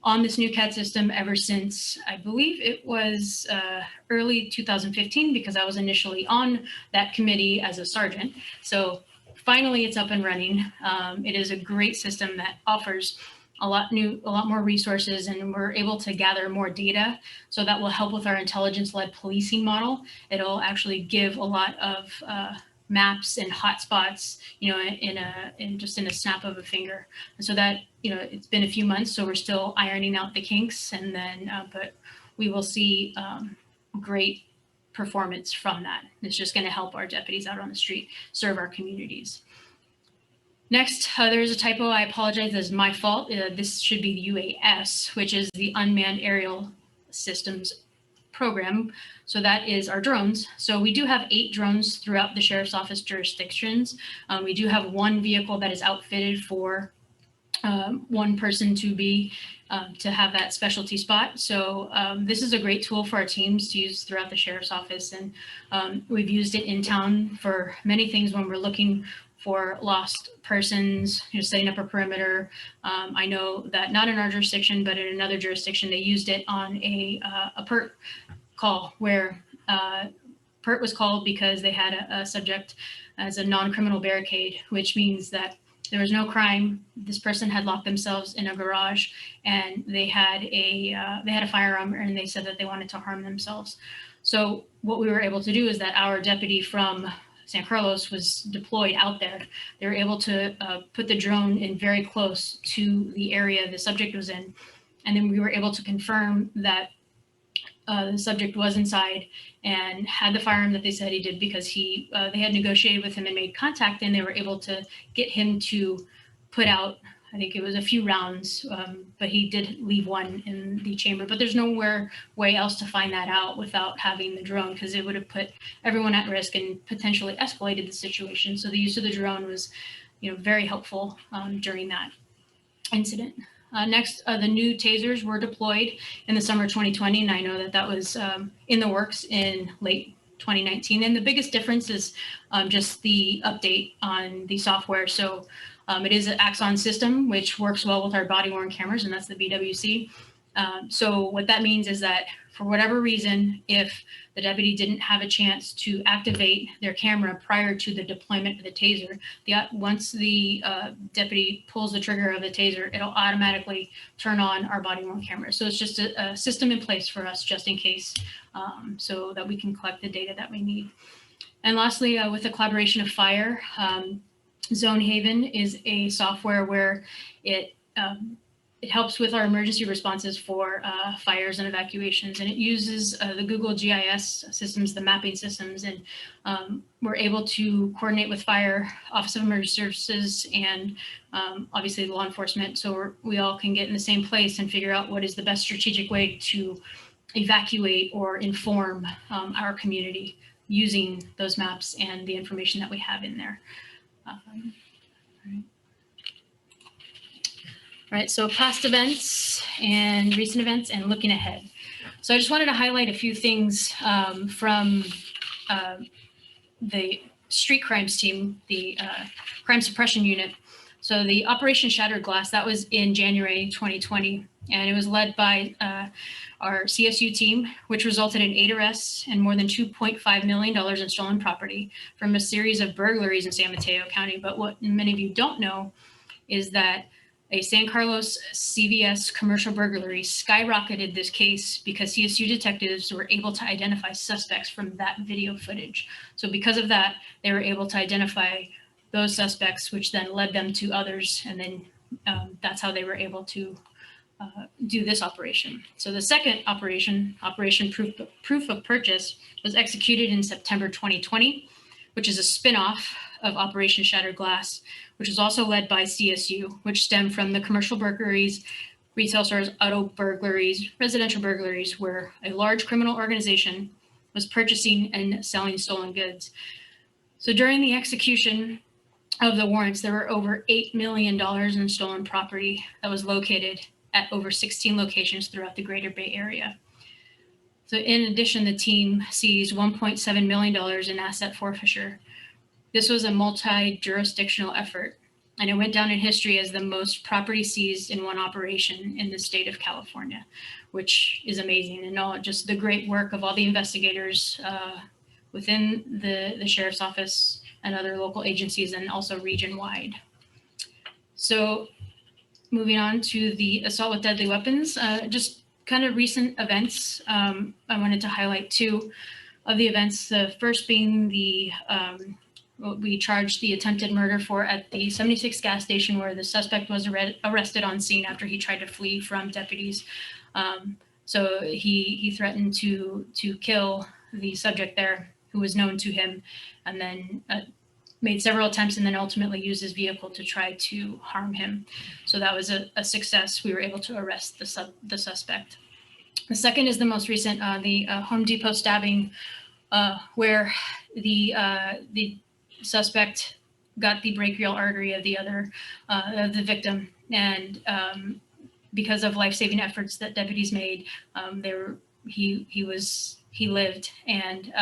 on this new CAD system ever since, I believe it was early 2015, because I was initially on that committee as a sergeant. So finally it's up and running. It is a great system that offers a lot more resources, and we're able to gather more data. So that will help with our intelligence-led policing model. It'll actually give a lot of maps and hotspots, you know, in just in a snap of a finger. And so that, you know, it's been a few months, so we're still ironing out the kinks, and then, but we will see great performance from that. It's just going to help our deputies out on the street serve our communities. Next, there's a typo. I apologize. This is my fault. This should be the UAS, which is the Unmanned Aerial Systems Program. So that is our drones. So we do have 8 drones throughout the Sheriff's Office jurisdictions. We do have 1 vehicle that is outfitted for 1 person to have that specialty spot. So this is a great tool for our teams to use throughout the Sheriff's Office. And we've used it in town for many things when we're looking for lost persons, you know, setting up a perimeter. I know that not in our jurisdiction, but in another jurisdiction, they used it on a PERT call where PERT was called because they had a subject as a non-criminal barricade, which means that there was no crime. This person had locked themselves in a garage, and they had a firearm, and they said that they wanted to harm themselves. So what we were able to do is that our deputy from San Carlos was deployed out there. They were able to put the drone in very close to the area the subject was in, and then we were able to confirm that the subject was inside and had the firearm that they said he did, because they had negotiated with him and made contact, and they were able to get him to put out, I think it was a few rounds, but he did leave 1 in the chamber. But there's nowhere way else to find that out without having the drone, because it would have put everyone at risk and potentially escalated the situation. So the use of the drone was, you know, very helpful during that incident. Next, the new tasers were deployed in the summer 2020, and I know that that was in the works in late 2019. And the biggest difference is just the update on the software. So it is an Axon system, which works well with our body-worn cameras, and that's the BWC. So what that means is that for whatever reason, if the deputy didn't have a chance to activate their camera prior to the deployment of the taser, once the deputy pulls the trigger of the taser, it'll automatically turn on our body-worn camera. So it's just a system in place for us just in case, so that we can collect the data that we need. And lastly, with the collaboration of fire, Zone Haven is a software where it it helps with our emergency responses for fires and evacuations, and it uses the Google GIS systems, the mapping systems, and we're able to coordinate with fire, Office of Emergency Services, and obviously law enforcement, so we all can get in the same place and figure out what is the best strategic way to evacuate or inform our community using those maps and the information that we have in there. Right, so past events and recent events and looking ahead. So I just wanted to highlight a few things from the street crimes team, the crime suppression unit. So the Operation Shattered Glass, that was in January 2020, and it was led by our CSU team, which resulted in 8 arrests and more than $2.5 million in stolen property from a series of burglaries in San Mateo County. But what many of you don't know is that a San Carlos CVS commercial burglary skyrocketed this case because CSU detectives were able to identify suspects from that video footage. So because of that, they were able to identify those suspects, which then led them to others. And then that's how they were able to do this operation. So the second operation, Operation Proof of Purchase, was executed in September 2020, which is a spinoff of Operation Shattered Glass, which was also led by CSU, which stemmed from the commercial burglaries, retail stores, auto burglaries, residential burglaries, where a large criminal organization was purchasing and selling stolen goods. So during the execution of the warrants, there were over $8 million in stolen property that was located at over 16 locations throughout the Greater Bay Area. So in addition, the team seized $1.7 million in asset forfeiture. This was a multi-jurisdictional effort, and it went down in history as the most property seized in one operation in the state of California, which is amazing. And all just the great work of all the investigators within the sheriff's office and other local agencies, and also region-wide. So moving on to the assault with deadly weapons, just kind of recent events. I wanted to highlight 2 of the events. The first being the what we charged the attempted murder for at the 76 gas station, where the suspect was arrested on scene after he tried to flee from deputies. So he threatened to kill the subject there, who was known to him, and then made several attempts and then ultimately used his vehicle to try to harm him. So that was a success. We were able to arrest the suspect. The second is the most recent, the Home Depot stabbing, where the suspect got the brachial artery of the victim, and because of life-saving efforts that deputies made, he lived. And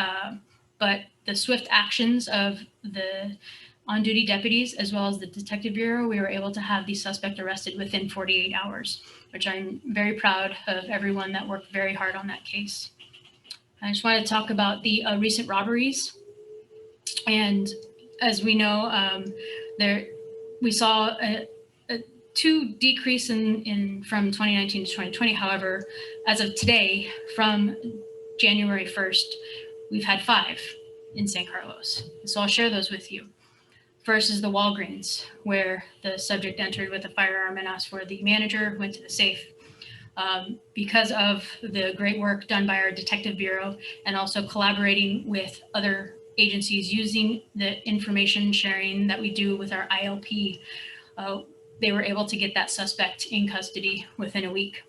but the swift actions of the on-duty deputies, as well as the Detective Bureau, we were able to have the suspect arrested within 48 hours, which I'm very proud of everyone that worked very hard on that case. I just wanted to talk about the recent robberies. And as we know, we saw a 2 decrease in from 2019 to 2020. However, as of today, from January 1st, we've had 5 in San Carlos. So I'll share those with you. First is the Walgreens, where the subject entered with a firearm and asked for the manager, went to the safe. Because of the great work done by our Detective Bureau and also collaborating with other agencies using the information sharing that we do with our ILP, they were able to get that suspect in custody within a week.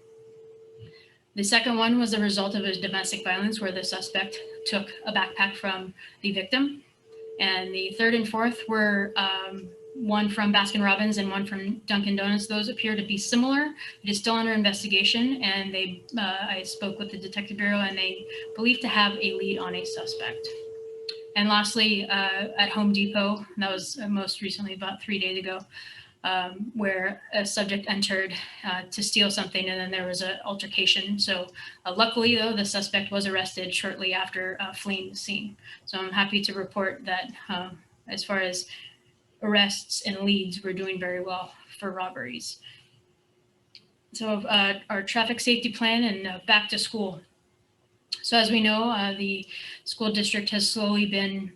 The second one was a result of a domestic violence where the suspect took a backpack from the victim. And the third and fourth were one from Baskin Robbins and one from Dunkin' Donuts. Those appear to be similar. It is still under investigation, and I spoke with the Detective Bureau, and they believe to have a lead on a suspect. And lastly, at Home Depot, that was most recently about 3 days ago, where a subject entered to steal something, and then there was an altercation. So luckily, though, the suspect was arrested shortly after fleeing the scene. So I'm happy to report that as far as arrests and leads, we're doing very well for robberies. So our traffic safety plan and back to school. So as we know, the school district has slowly been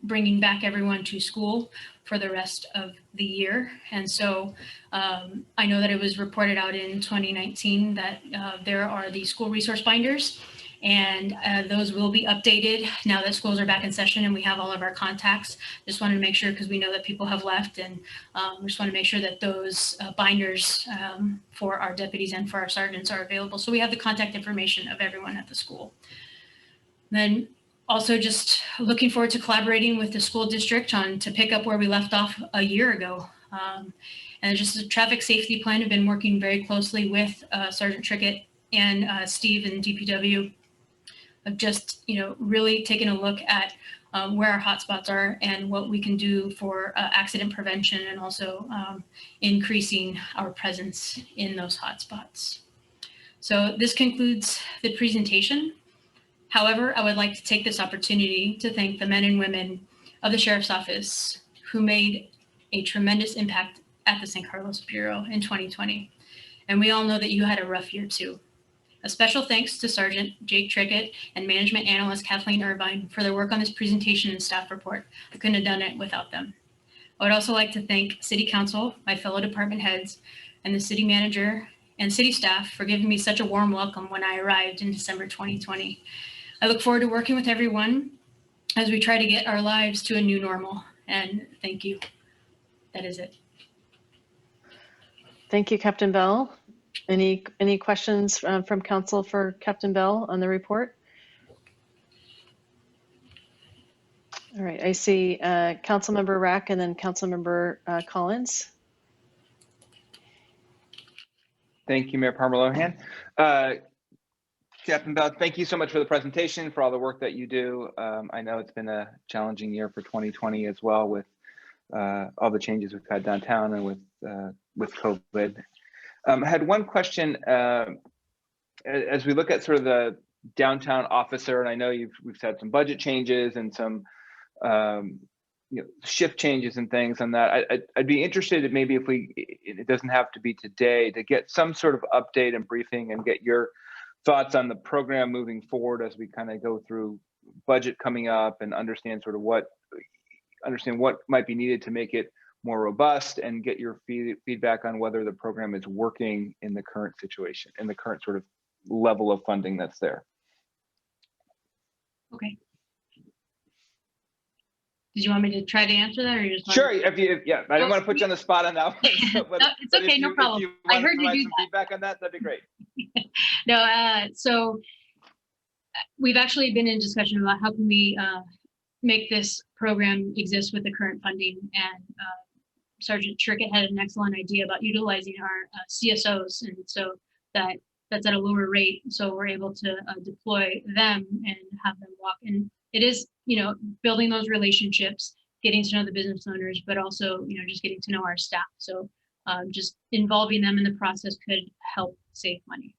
bringing back everyone to school for the rest of the year. And so I know that it was reported out in 2019 that there are the school resource binders, and those will be updated now that schools are back in session and we have all of our contacts. Just wanted to make sure, because we know that people have left, and we just want to make sure that those binders for our deputies and for our sergeants are available. So we have the contact information of everyone at the school. Then also just looking forward to collaborating with the school district to pick up where we left off a year ago. And just the traffic safety plan, have been working very closely with Sergeant Trickett and Steve and DPW of just, really taking a look at where our hotspots are and what we can do for accident prevention, and also increasing our presence in those hotspots. So this concludes the presentation. However, I would like to take this opportunity to thank the men and women of the Sheriff's Office who made a tremendous impact at the San Carlos Bureau in 2020. And we all know that you had a rough year too. A special thanks to Sergeant Jake Trickett and Management Analyst Kathleen Irvine for their work on this presentation and staff report. I couldn't have done it without them. I would also like to thank City Council, my fellow department heads, and the City Manager and City staff for giving me such a warm welcome when I arrived in December 2020. I look forward to working with everyone as we try to get our lives to a new normal. And thank you. That is it. Thank you, Captain Bell. Any questions from council for Captain Bell on the report? All right, I see Councilmember Rack and then Councilmember Collins. Thank you, Mayor Palmer-Lohan. Captain Bell, thank you so much for the presentation, for all the work that you do. I know it's been a challenging year for 2020 as well, with all the changes we've had downtown and with COVID. I had one question as we look at sort of the downtown officer, and I know we've had some budget changes and some shift changes and things on that. I'd be interested in maybe if it doesn't have to be today, to get some sort of update and briefing and get your thoughts on the program moving forward as we kind of go through budget coming up and understand what might be needed to make it more robust, and get your feedback on whether the program is working in the current situation, in the current sort of level of funding that's there. Okay. Did you want me to try to answer that, or you just sure? I didn't want to put you on the spot on that one. No, it's okay, no problem. I heard you do that. Feedback on that, that'd be great. No, so we've actually been in discussion about how can we make this program exist with the current funding, and Sergeant Trickett had an excellent idea about utilizing our CSOs, and so that's at a lower rate, so we're able to deploy them and have them walk. And it is, building those relationships, getting to know the business owners, but also, just getting to know our staff. So just involving them in the process could help save money.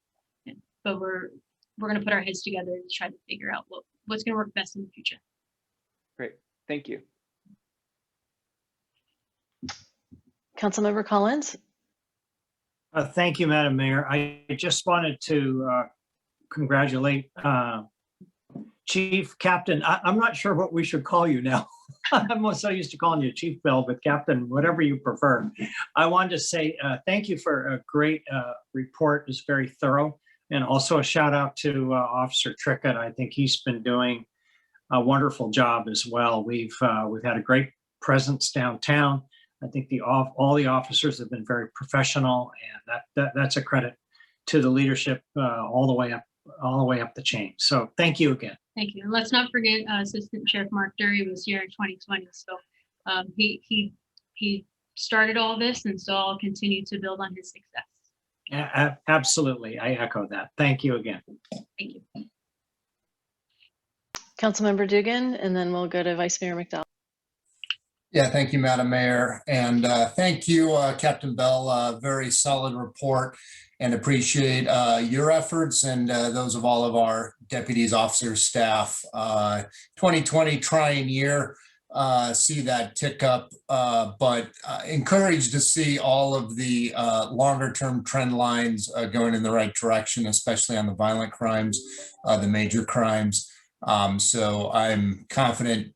But we're going to put our heads together to try to figure out what's going to work best in the future. Great, thank you. Councilmember Collins. Thank you, Madam Mayor. I just wanted to congratulate Chief Captain. I'm not sure what we should call you now. I'm so used to calling you Chief Bell, but Captain, whatever you prefer. I wanted to say thank you for a great report. It's very thorough. And also a shout out to Officer Trickett. I think he's been doing a wonderful job as well. We've had a great presence downtown. I think all the officers have been very professional, and that's a credit to the leadership all the way up the chain. So thank you again. Thank you. And let's not forget Assistant Sheriff Mark Dury was here in 2020. So he started all this, and so I'll continue to build on his success. Absolutely. I echo that. Thank you again. Thank you. Councilmember Dugan, and then we'll go to Vice Mayor McDowell. Yeah, thank you, Madam Mayor. And thank you, Captain Bell. Very solid report, and appreciate your efforts and those of all of our deputies, officers, staff. 2020 trying year, see that tick up, but encouraged to see all of the longer term trend lines going in the right direction, especially on the violent crimes, the major crimes. So I'm confident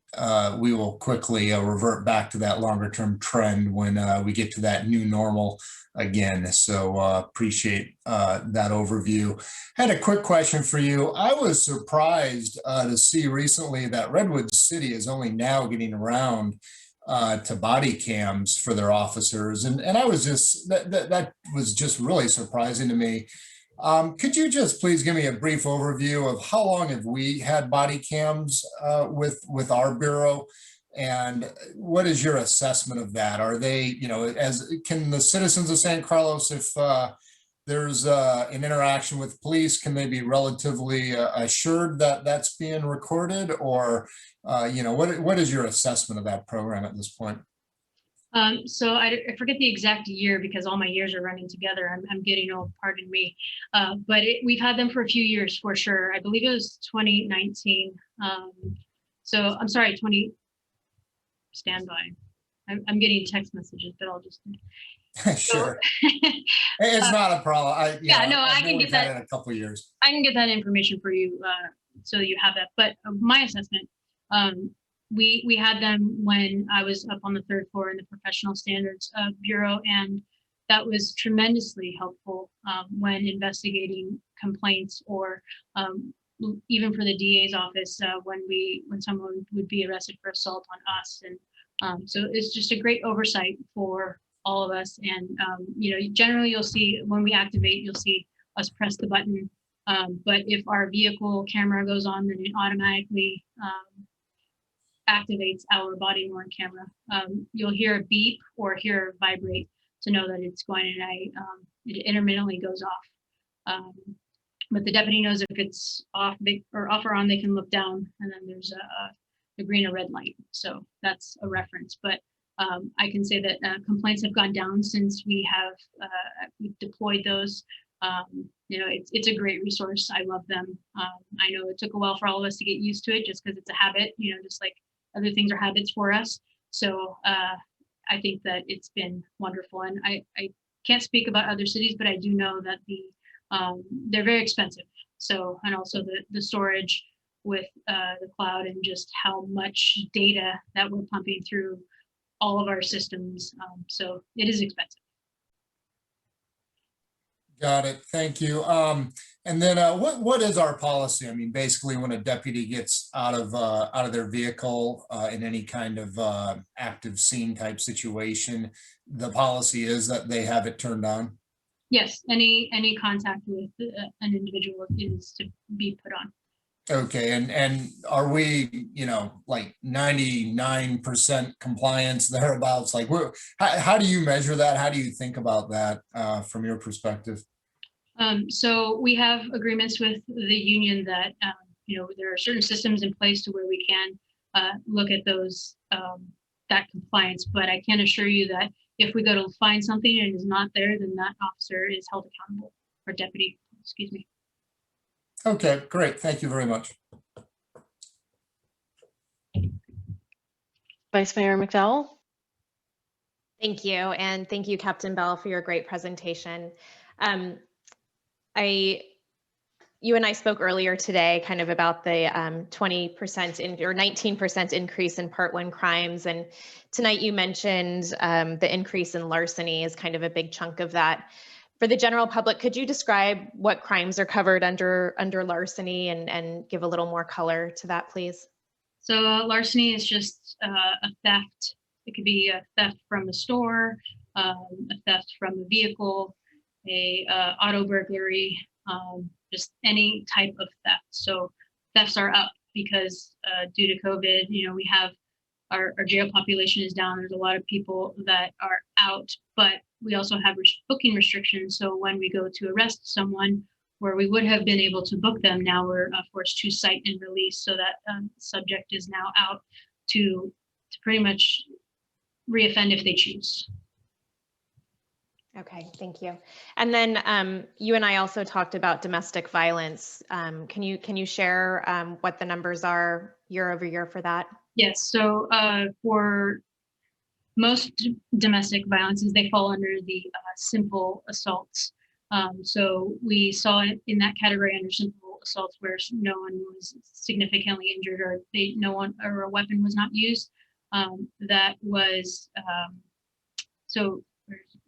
we will quickly revert back to that longer term trend when we get to that new normal again. So appreciate that overview. Had a quick question for you. I was surprised to see recently that Redwood City is only now getting around to body cams for their officers. And I was just, that was just really surprising to me. Could you just please give me a brief overview of how long have we had body cams with our bureau? And what is your assessment of that? Are they, you know, as can the citizens of San Carlos, if there's an interaction with police, can they be relatively assured that that's being recorded? Or, you know, what is your assessment of that program at this point? So I forget the exact year because all my years are running together. I'm getting old, pardon me. But we've had them for a few years for sure. I believe it was 2019. So I'm sorry, stand by. I'm getting text messages, but I'll just. Sure. It's not a problem. I can get that in a couple of years. I can get that information for you so you have that. But my assessment, we had them when I was up on the 3rd floor in the Professional Standards Bureau, and that was tremendously helpful when investigating complaints or even for the DA's office when someone would be arrested for assault on us. And so it's just a great oversight for all of us. And you know, generally you'll see when we activate, you'll see us press the button. But if our vehicle camera goes on, then it automatically activates our body worn camera. You'll hear a beep or hear a vibrate to know that it's going, and it intermittently goes off. But the deputy knows if it's off or on, they can look down, and then there's a green or red light. So that's a reference. But I can say that complaints have gone down since we've deployed those. You know, it's a great resource. I love them. I know it took a while for all of us to get used to it, just because it's a habit. You know, just like other things are habits for us. So I think that it's been wonderful. And I can't speak about other cities, but I do know that they're very expensive. So, and also the storage with the cloud and just how much data that we're pumping through all of our systems. So it is expensive. Got it. Thank you. And then what is our policy? I mean, basically, when a deputy gets out of their vehicle in any kind of active scene type situation, the policy is that they have it turned on? Yes, any contact with an individual is to be put on. Okay, and are we, you know, like 99% compliance thereabouts? Like, how do you measure that? How do you think about that from your perspective? So we have agreements with the union that, you know, there are certain systems in place to where we can look at those, that compliance, but I can assure you that if we go to find something and it is not there, then that officer is held accountable, or deputy, excuse me. Okay, great. Thank you very much. Vice Mayor McDowell. Thank you. And thank you, Captain Bell, for your great presentation. You and I spoke earlier today kind of about the 20% or 19% increase in Part 1 crimes. And tonight you mentioned the increase in larceny is kind of a big chunk of that. For the general public, could you describe what crimes are covered under larceny and give a little more color to that, please? So larceny is just a theft. It could be a theft from a store, a theft from a vehicle, a auto burglary, just any type of theft. So thefts are up because due to COVID, you know, we have our jail population is down. There's a lot of people that are out, but we also have booking restrictions. So when we go to arrest someone where we would have been able to book them, now we're forced to cite and release. So that subject is now out to pretty much reoffend if they choose. Okay, thank you. And then you and I also talked about domestic violence. Can you share what the numbers are year over year for that? Yes, so for most domestic violences, they fall under the simple assaults. So we saw it in that category under simple assaults where no one was significantly injured or no one or a weapon was not used. That was so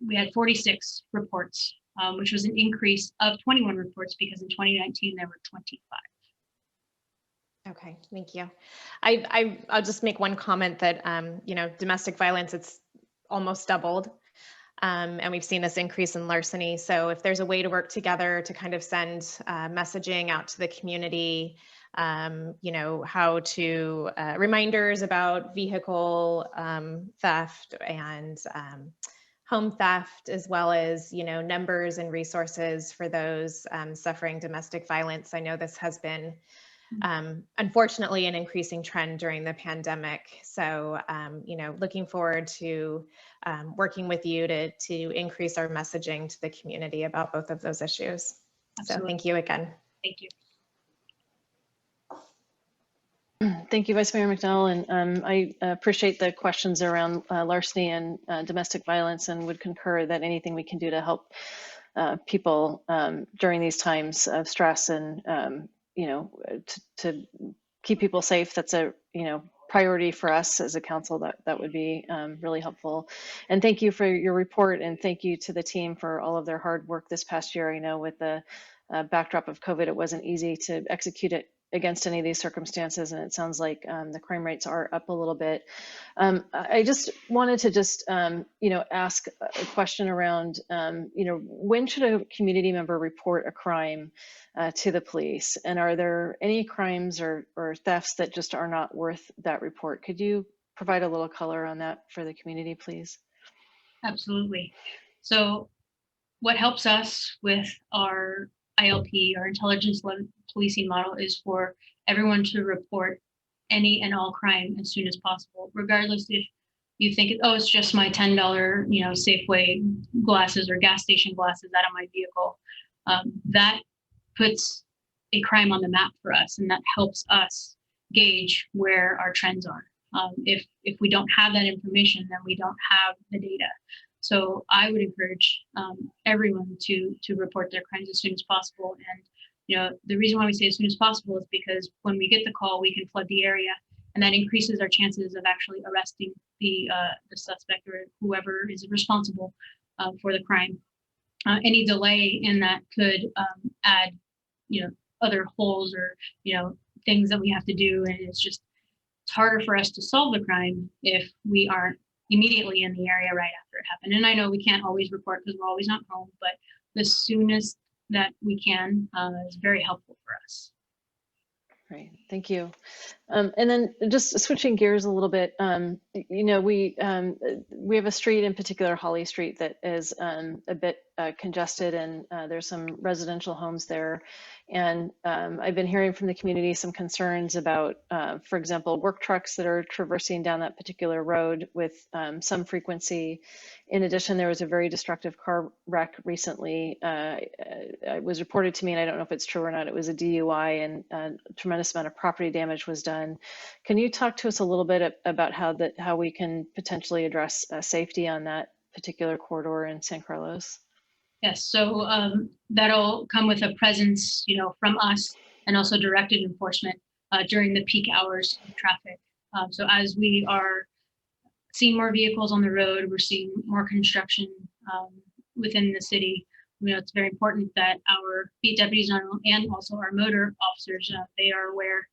we had 46 reports, which was an increase of 21 reports because in 2019 there were 25. Okay, thank you. I'll just make one comment that, you know, domestic violence, it's almost doubled. And we've seen this increase in larceny. So if there's a way to work together to kind of send messaging out to the community, you know, how to reminders about vehicle theft and home theft, as well as, you know, numbers and resources for those suffering domestic violence. I know this has been unfortunately an increasing trend during the pandemic. So, you know, looking forward to working with you to increase our messaging to the community about both of those issues. Absolutely. So thank you again. Thank you. Thank you, Vice Mayor McDowell. And I appreciate the questions around larceny and domestic violence, and would concur that anything we can do to help people during these times of stress and you know, to keep people safe, that's a, you know, priority for us as a council. That would be really helpful. And thank you for your report, and thank you to the team for all of their hard work this past year. I know with the backdrop of COVID, it wasn't easy to execute it against any of these circumstances, and it sounds like the crime rates are up a little bit. I just wanted to just you know, ask a question around you know, when should a community member report a crime to the police, and are there any crimes or thefts that just are not worth that report? Could you provide a little color on that for the community, please? Absolutely. So what helps us with our ILP, our intelligence-led policing model, is for everyone to report any and all crime as soon as possible, regardless if you think, oh, it's just my $10, you know, Safeway glasses or gas station glasses out of my vehicle. That puts a crime on the map for us, and that helps us gauge where our trends are. If we don't have that information, then we don't have the data. So I would encourage everyone to report their crimes as soon as possible. And you know, the reason why we say as soon as possible is because when we get the call, we can flood the area, and that increases our chances of actually arresting the suspect or whoever is responsible for the crime. Any delay in that could add, you know, other holes or, you know, things that we have to do, and it's harder for us to solve the crime if we aren't immediately in the area right after it happened. And I know we can't always report because we're always not home, but the soonest that we can is very helpful for us. Great, thank you. And then just switching gears a little bit, you know, we have a street in particular, Holly Street, that is a bit congested, and there's some residential homes there. And I've been hearing from the community some concerns about, for example, work trucks that are traversing down that particular road with some frequency. In addition, there was a very destructive car wreck recently. It was reported to me, and I don't know if it's true or not, it was a DUI, and a tremendous amount of property damage was done. Can you talk to us a little bit about how we can potentially address safety on that particular corridor in San Carlos? Yes, so that'll come with a presence, you know, from us, and also directed enforcement during the peak hours of traffic. So as we are seeing more vehicles on the road, we're seeing more construction within the city. You know, it's very important that our beat deputies and also our motor officers, they are aware.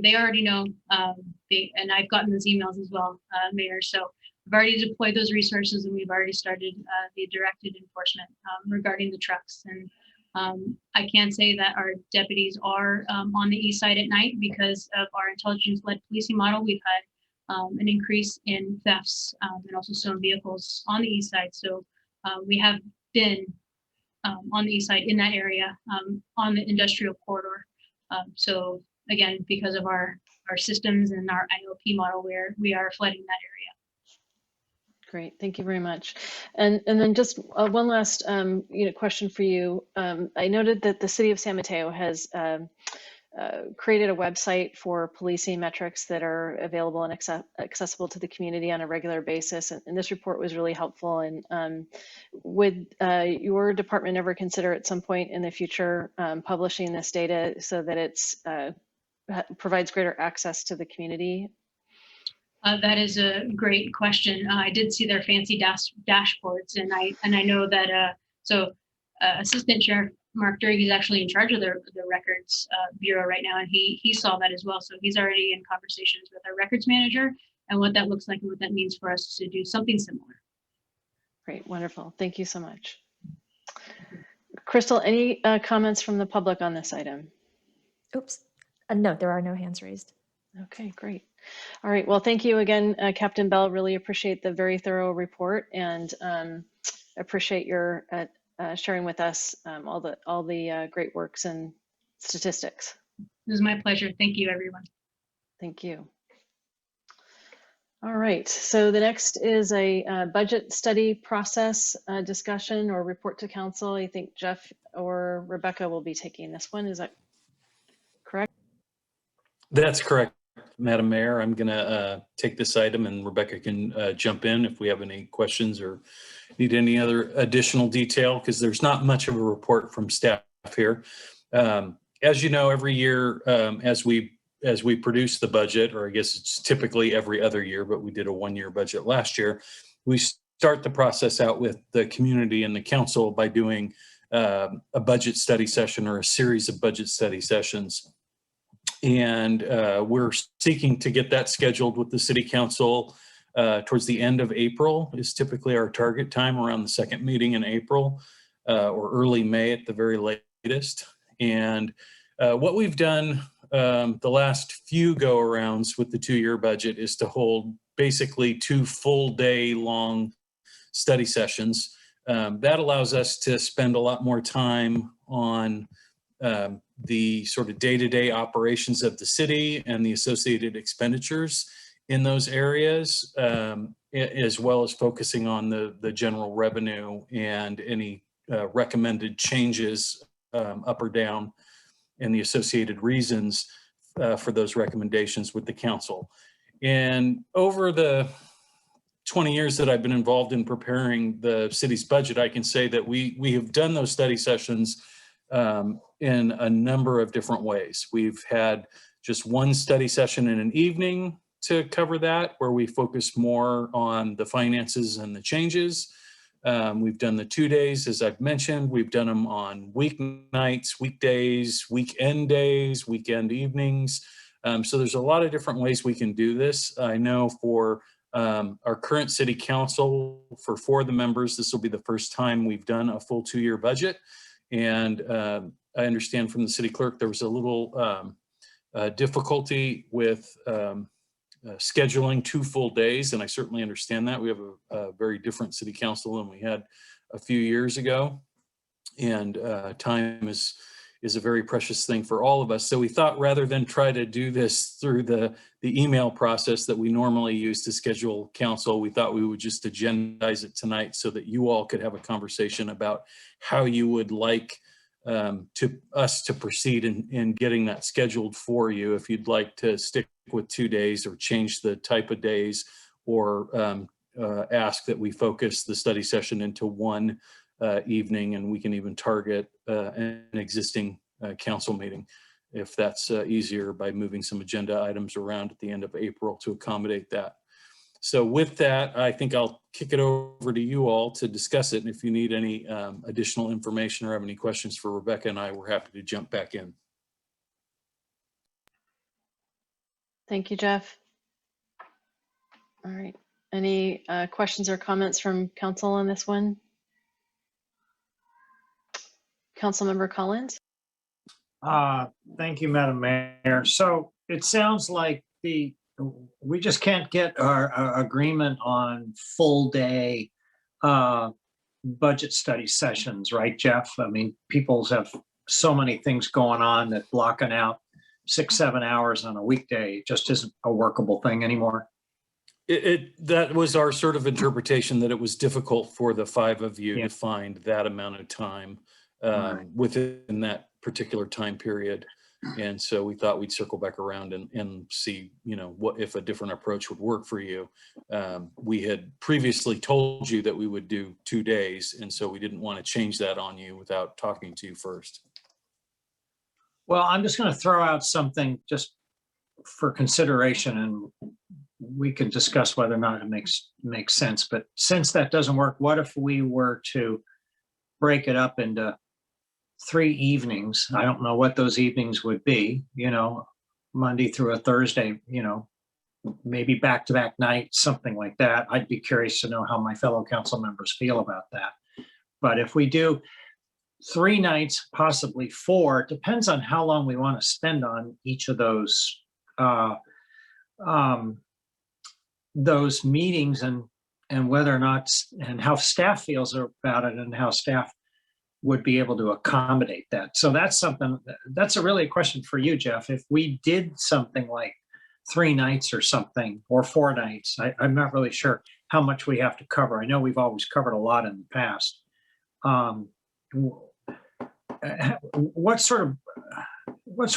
They already know, and I've gotten those emails as well, Mayor. So we've already deployed those resources, and we've already started the directed enforcement regarding the trucks. And I can say that our deputies are on the east side at night because of our intelligence-led policing model. We've had an increase in thefts and also stolen vehicles on the east side. So we have been on the east side in that area on the industrial corridor. So again, because of our systems and our IOP model, where we are flooding that area. Great, thank you very much. And then just one last question for you. I noted that the city of San Mateo has created a website for policing metrics that are available and accessible to the community on a regular basis. And this report was really helpful. And would your department ever consider at some point in the future publishing this data so that it's provides greater access to the community? That is a great question. I did see their fancy dashboards, and I know that Assistant Sheriff Mark Durg is actually in charge of the records bureau right now, and he saw that as well. So he's already in conversations with our records manager and what that looks like and what that means for us to do something similar. Great, wonderful. Thank you so much. Crystal, any comments from the public on this item? Oops. No, there are no hands raised. Okay, great. All right, well, thank you again, Captain Bell. Really appreciate the very thorough report, and appreciate your sharing with us all the great works and statistics. It was my pleasure. Thank you, everyone. Thank you. All right, so the next is a budget study process discussion or report to council. I think Jeff or Rebecca will be taking this one. Is that correct? That's correct, Madam Mayor. I'm going to take this item, and Rebecca can jump in if we have any questions or need any other additional detail, because there's not much of a report from staff here. As you know, every year as we produce the budget, or I guess it's typically every other year, but we did a one-year budget last year, we start the process out with the community and the council by doing a budget study session or a series of budget study sessions. And we're seeking to get that scheduled with the city council towards the end of April is typically our target time, around the second meeting in April or early May at the very latest. And what we've done the last few go-arounds with the two-year budget is to hold basically 2 full-day-long study sessions. That allows us to spend a lot more time on the sort of day-to-day operations of the city and the associated expenditures in those areas, as well as focusing on the general revenue and any recommended changes up or down and the associated reasons for those recommendations with the council. And over the 20 years that I've been involved in preparing the city's budget, I can say that we have done those study sessions in a number of different ways. We've had just one study session in an evening to cover that, where we focus more on the finances and the changes. We've done the 2 days, as I've mentioned. We've done them on weeknights, weekdays, weekend days, weekend evenings. So there's a lot of different ways we can do this. I know for our current city council, for 4 of the members, this will be the first time we've done a full 2-year budget. And I understand from the city clerk there was a little difficulty with scheduling 2 full days, and I certainly understand that. We have a very different city council than we had a few years ago, and time is a very precious thing for all of us. So we thought, rather than try to do this through the email process that we normally use to schedule council, we thought we would just agendize it tonight so that you all could have a conversation about how you would like us to proceed in getting that scheduled for you. If you'd like to stick with 2 days or change the type of days, or ask that we focus the study session into one evening, and we can even target an existing council meeting if that's easier, by moving some agenda items around at the end of April to accommodate that. So with that, I think I'll kick it over to you all to discuss it. And if you need any additional information or have any questions for Rebecca and I, we're happy to jump back in. Thank you, Jeff. All right. Any questions or comments from council on this one? Councilmember Collins. Thank you, Madam Mayor. So it sounds like we just can't get our agreement on full day budget study sessions, right, Jeff? I mean, people have so many things going on that blocking out 6-7 hours on a weekday just isn't a workable thing anymore. That was our sort of interpretation, that it was difficult for the 5 of you to find that amount of time within that particular time period. And so we thought we'd circle back around and see, what if a different approach would work for you. We had previously told you that we would do 2 days, and so we didn't want to change that on you without talking to you first. Well, I'm just going to throw out something just for consideration, and we can discuss whether or not it makes sense. But since that doesn't work, what if we were to break it up into 3 evenings? I don't know what those evenings would be, Monday through a Thursday, maybe back-to-back nights, something like that. I'd be curious to know how my fellow council members feel about that. But if we do 3 nights, possibly 4, it depends on how long we want to spend on each of those meetings, and whether or not, and how staff feels about it, and how staff would be able to accommodate that. So that's really a question for you, Jeff. If we did something like 3 nights or something, or 4 nights, I'm not really sure how much we have to cover. I know we've always covered a lot in the past. What sort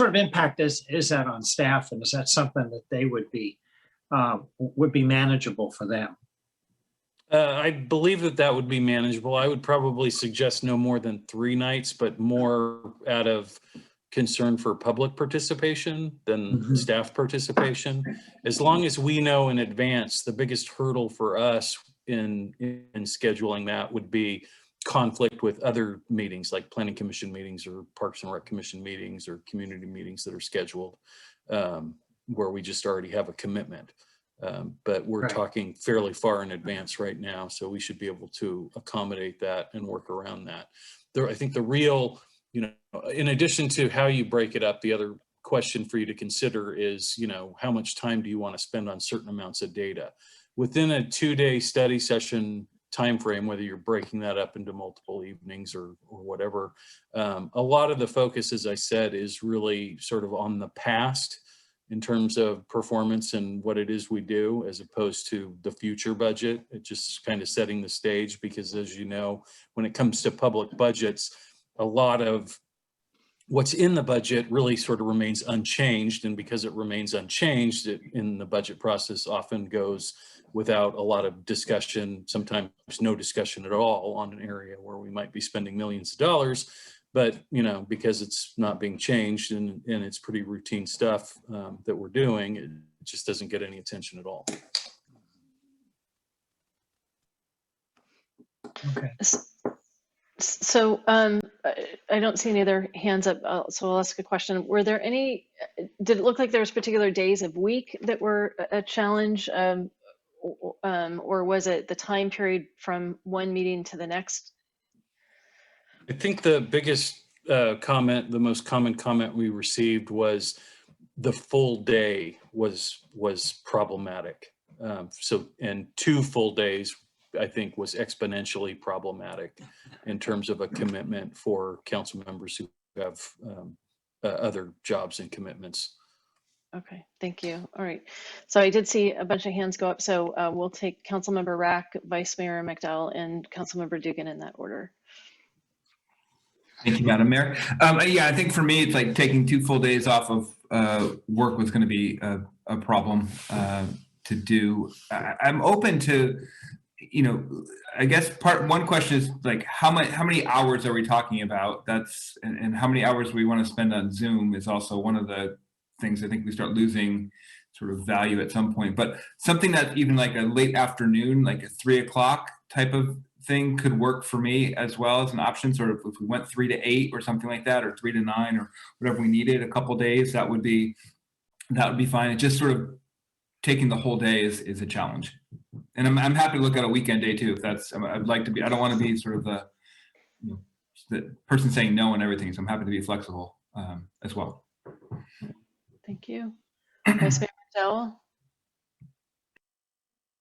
of impact is that on staff, and is that something that they would be manageable for them? I believe that would be manageable. I would probably suggest no more than 3 nights, but more out of concern for public participation than staff participation. As long as we know in advance, the biggest hurdle for us in scheduling that would be conflict with other meetings, like planning commission meetings or Parks and Rec Commission meetings or community meetings that are scheduled, where we just already have a commitment. But we're talking fairly far in advance right now, so we should be able to accommodate that and work around that. I think the real, in addition to how you break it up, the other question for you to consider is, how much time do you want to spend on certain amounts of data? Within a 2-day study session timeframe, whether you're breaking that up into multiple evenings or whatever, a lot of the focus, as I said, is really sort of on the past in terms of performance and what it is we do, as opposed to the future budget. It just kind of setting the stage, because as you know, when it comes to public budgets, a lot of what's in the budget really sort of remains unchanged. And because it remains unchanged, it in the budget process often goes without a lot of discussion, sometimes no discussion at all on an area where we might be spending millions of dollars. But, because it's not being changed and it's pretty routine stuff that we're doing, it just doesn't get any attention at all. Okay. So I don't see any other hands up, so I'll ask a question. Were there did it look like there was particular days of week that were a challenge, or was it the time period from one meeting to the next? I think the biggest comment, the most common comment we received was the full day was problematic. And 2 full days, I think, was exponentially problematic in terms of a commitment for council members who have other jobs and commitments. Okay, thank you. All right. So I did see a bunch of hands go up. So we'll take Councilmember Rack, Vice Mayor McDowell, and Councilmember Dugan in that order. Thank you, Madam Mayor. Yeah, I think for me, it's like taking 2 full days off of work was going to be a problem to do. I'm open to, I guess one question is like, how many hours are we talking about? And how many hours we want to spend on Zoom is also one of the things I think we start losing sort of value at some point. But something that even like a late afternoon, like a 3 o'clock type of thing could work for me as well as an option. Sort of if we went 3 to 8 or something like that, or 3 to 9 or whatever we needed, a couple days, that would be fine. It just sort of taking the whole day is a challenge. And I'm happy to look at a weekend day too. If I'd like to be, I don't want to be sort of the person saying no and everything. So I'm happy to be flexible as well. Thank you. Vice Mayor McDowell.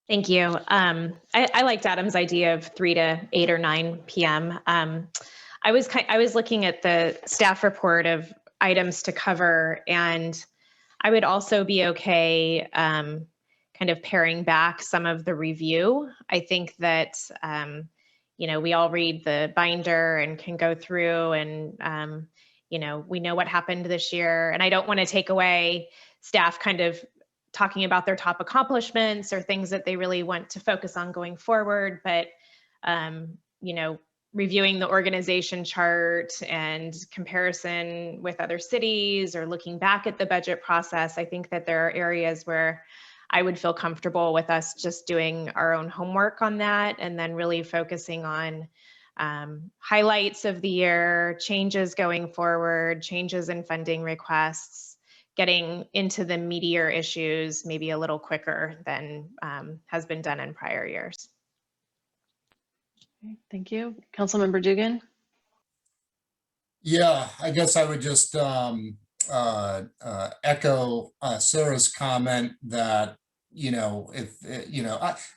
Thank you. I liked Adam's idea of 3 to 8 or 9 p.m. I was looking at the staff report of items to cover, and I would also be okay kind of paring back some of the review. I think that we all read the binder and can go through and we know what happened this year, and I don't want to take away staff kind of talking about their top accomplishments or things that they really want to focus on going forward, but reviewing the organization chart and comparison with other cities or looking back at the budget process, I think that there are areas where I would feel comfortable with us just doing our own homework on that and then really focusing on highlights of the year, changes going forward, changes in funding requests, getting into the meatier issues maybe a little quicker than has been done in prior years. Okay, thank you. Councilmember Dugan. Yeah, I guess I would just echo Sarah's comment that,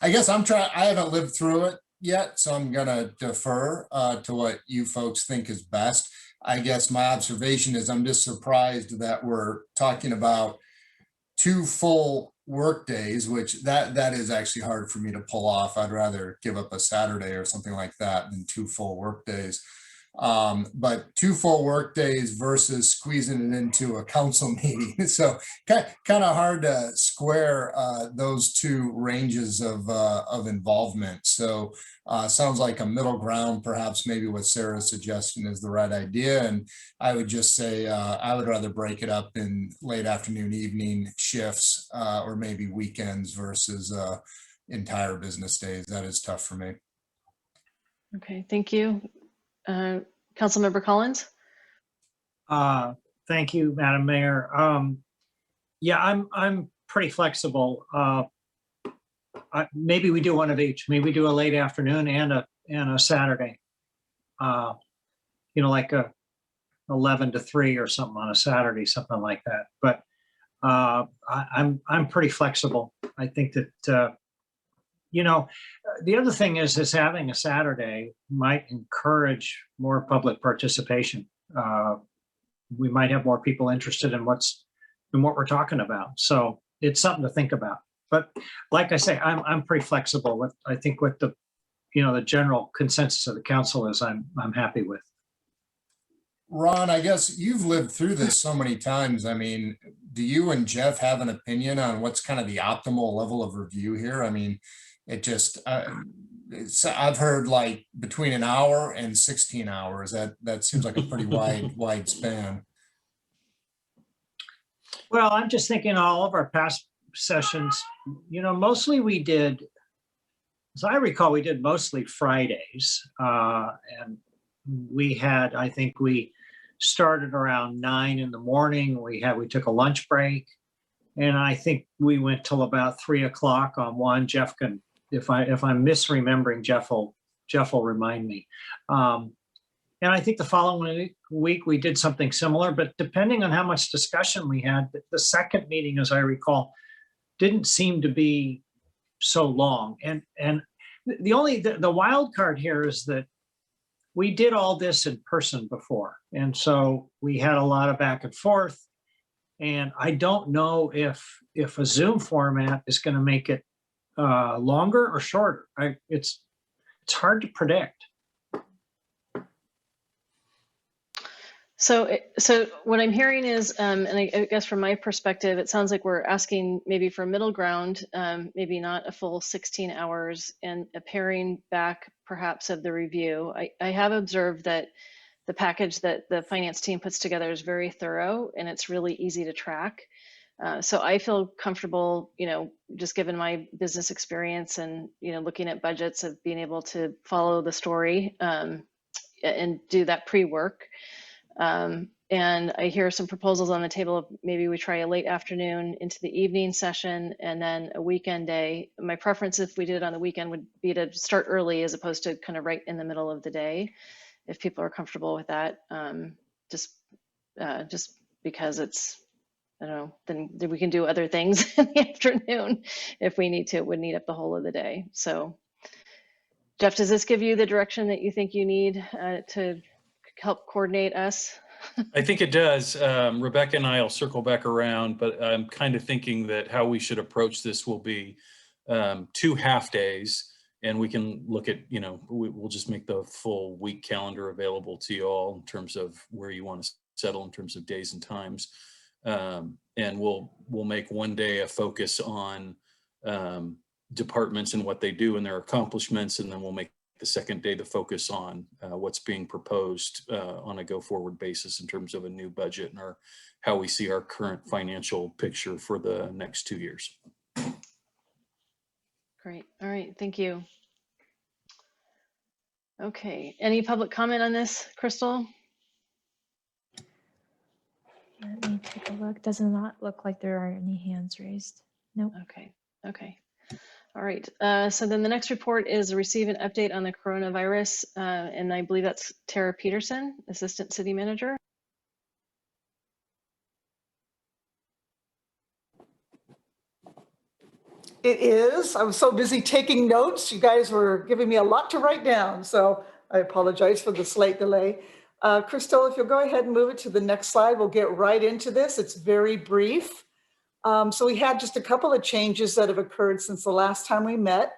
I guess I haven't lived through it yet, so I'm gonna defer to what you folks think is best. I guess my observation is I'm just surprised that we're talking about 2 full work days, which that is actually hard for me to pull off. I'd rather give up a Saturday or something like that than 2 full work days. But 2 full work days versus squeezing it into a council meeting. So kind of hard to square those 2 ranges of involvement. So sounds like a middle ground, perhaps maybe what Sarah's suggesting is the right idea. And I would just say I would rather break it up in late afternoon, evening shifts, or maybe weekends versus entire business days. That is tough for me. Okay, thank you. Councilmember Collins. Thank you, Madam Mayor. Yeah, I'm pretty flexible. Maybe we do one of each. Maybe we do a late afternoon and a Saturday. Like a 11 to 3 or something on a Saturday, something like that. But I'm pretty flexible. I think that the other thing is having a Saturday might encourage more public participation. We might have more people interested in what we're talking about. So it's something to think about. But like I say, I'm pretty flexible with, I think what the general consensus of the council is, I'm happy with. Ron, I guess you've lived through this so many times. I mean, do you and Jeff have an opinion on what's kind of the optimal level of review here? I mean, it just, I've heard like between an hour and 16 hours. That seems like a pretty wide span. Well, I'm just thinking all of our past sessions, mostly we did, as I recall, we did mostly Fridays. And I think we started around 9 in the morning. We took a lunch break. And I think we went till about 3 o'clock on one. Jeff can, if I'm misremembering, Jeff will remind me. And I think the following week we did something similar, but depending on how much discussion we had, the second meeting, as I recall, didn't seem to be so long. And the wild card here is that we did all this in person before. And so we had a lot of back and forth. And I don't know if a Zoom format is going to make it longer or shorter. It's hard to predict. So what I'm hearing is, and I guess from my perspective, it sounds like we're asking maybe for a middle ground, maybe not a full 16 hours, and a paring back perhaps of the review. I have observed that the package that the finance team puts together is very thorough and it's really easy to track. So I feel comfortable, just given my business experience and, looking at budgets, of being able to follow the story and do that pre-work. And I hear some proposals on the table of maybe we try a late afternoon into the evening session and then a weekend day. My preference, if we did it on the weekend, would be to start early as opposed to kind of right in the middle of the day, if people are comfortable with that. Just because it's, I don't know, then we can do other things in the afternoon if we need to. It would need up the whole of the day. So Jeff, does this give you the direction that you think you need to help coordinate us? I think it does. Rebecca and I will circle back around, but I'm kind of thinking that how we should approach this will be 2 half days, and we can look at, we'll just make the full week calendar available to you all in terms of where you want to settle in terms of days and times. And we'll make one day a focus on departments and what they do and their accomplishments, and then we'll make the second day the focus on what's being proposed on a go-forward basis in terms of a new budget and how we see our current financial picture for the next 2 years. Great. All right. Thank you. Okay. Any public comment on this, Crystal? Let me take a look. Does not look like there are any hands raised. Nope. Okay. Okay. All right. So then the next report is receive an update on the coronavirus. And I believe that's Tara Peterson, Assistant City Manager. It is. I was so busy taking notes. You guys were giving me a lot to write down, so I apologize for the slight delay. Crystal, if you'll go ahead and move it to the next slide, we'll get right into this. It's very brief. So we had just a couple of changes that have occurred since the last time we met.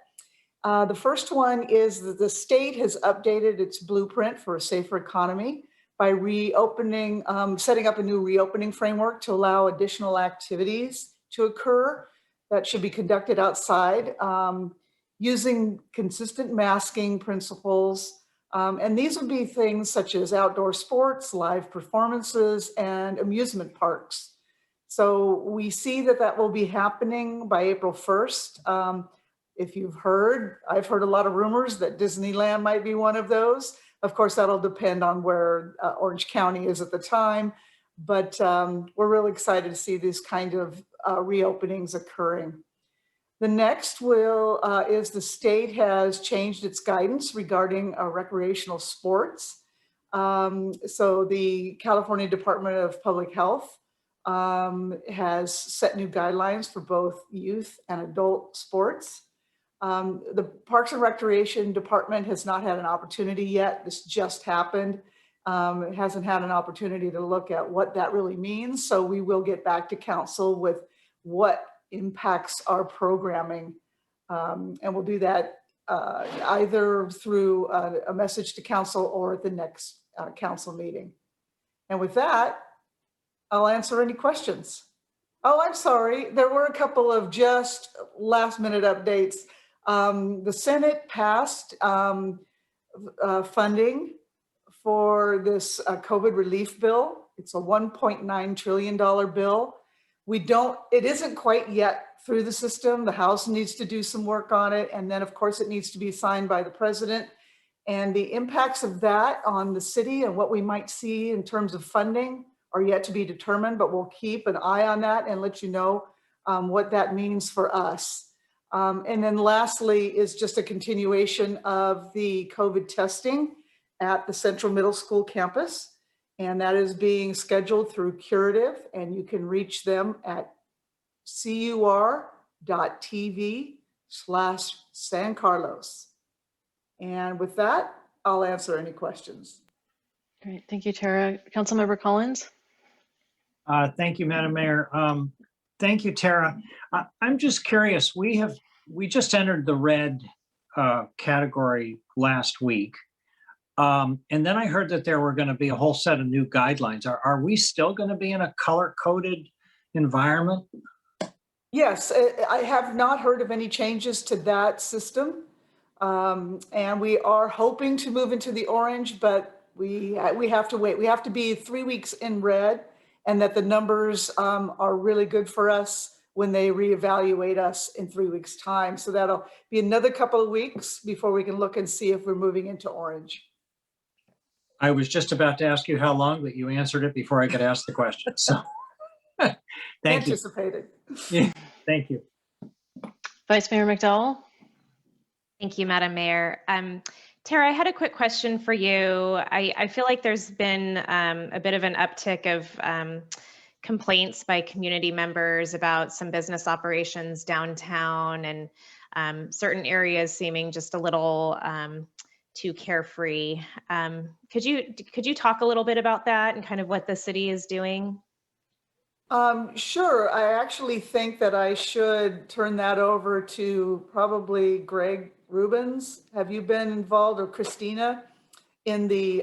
The first one is that the state has updated its blueprint for a safer economy by reopening, setting up a new reopening framework to allow additional activities to occur that should be conducted outside using consistent masking principles. And these would be things such as outdoor sports, live performances, and amusement parks. So we see that that will be happening by April 1st. If you've heard, I've heard a lot of rumors that Disneyland might be one of those. Of course, that'll depend on where Orange County is at the time. But we're really excited to see these kind of reopenings occurring. The next is the state has changed its guidance regarding recreational sports. So the California Department of Public Health has set new guidelines for both youth and adult sports. The Parks and Recreation Department has not had an opportunity yet. This just happened. It hasn't had an opportunity to look at what that really means. So we will get back to council with what impacts our programming. And we'll do that either through a message to council or at the next council meeting. And with that, I'll answer any questions. Oh, I'm sorry. There were a couple of just last minute updates. The Senate passed funding for this COVID relief bill. It's a $1.9 trillion bill. It isn't quite yet through the system. The House needs to do some work on it. And then of course it needs to be signed by the president. And the impacts of that on the city and what we might see in terms of funding are yet to be determined, but we'll keep an eye on that and let you know what that means for us. And then lastly is just a continuation of the COVID testing at the Central Middle School campus. And that is being scheduled through Curative, and you can reach them at cur.tv/San Carlos. And with that, I'll answer any questions. Great. Thank you, Tara. Councilmember Collins. Thank you, Madam Mayor. Thank you, Tara. I'm just curious. We just entered the red category last week. And then I heard that there were going to be a whole set of new guidelines. Are we still going to be in a color-coded environment? Yes, I have not heard of any changes to that system. And we are hoping to move into the orange, but we have to wait. We have to be 3 weeks in red, and that the numbers are really good for us when they reevaluate us in 3 weeks' time. So that'll be another couple of weeks before we can look and see if we're moving into orange. I was just about to ask you how long, but you answered it before I could ask the question. So thank you. Anticipated. Yeah, thank you. Vice Mayor McDowell. Thank you, Madam Mayor. Tara, I had a quick question for you. I feel like there's been a bit of an uptick of complaints by community members about some business operations downtown and certain areas seeming just a little too carefree. Could you talk a little bit about that and kind of what the city is doing? Sure. I actually think that I should turn that over to probably Greg Rubens. Have you been involved, or Christina, in the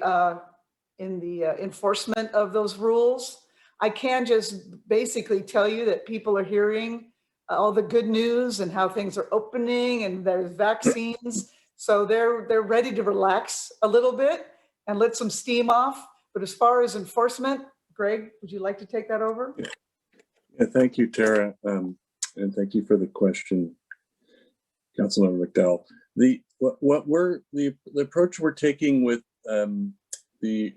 in the enforcement of those rules. I can just basically tell you that people are hearing all the good news and how things are opening and there's vaccines. So they're ready to relax a little bit and let some steam off. But as far as enforcement, Greg, would you like to take that over? Yeah, thank you, Tara. And thank you for the question, Councilmember McDowell. The approach we're taking with the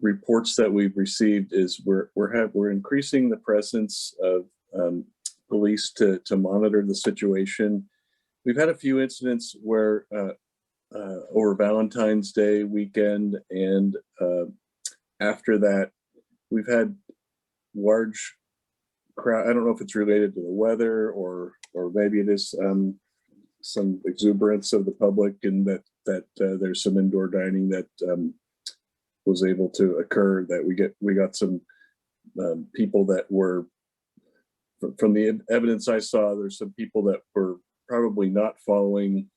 reports that we've received is we're increasing the presence of police to monitor the situation. We've had a few incidents where over Valentine's Day weekend and after that, we've had large crowd. I don't know if it's related to the weather or maybe it is some exuberance of the public, and that there's some indoor dining that was able to occur. That we got some people that were, from the evidence I saw, there's some people that were probably not following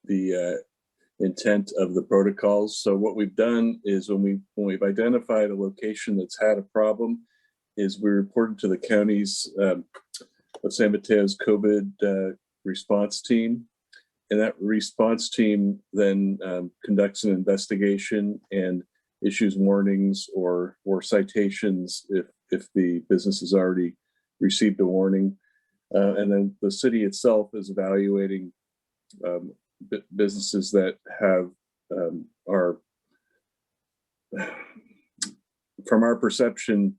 the intent of the protocols. So what we've done is when we've identified a location that's had a problem, is we reported to the county's of San Mateo's COVID response team. And that response team then conducts an investigation and issues warnings or citations if the business has already received a warning. And then the city itself is evaluating businesses that have are, from our perception,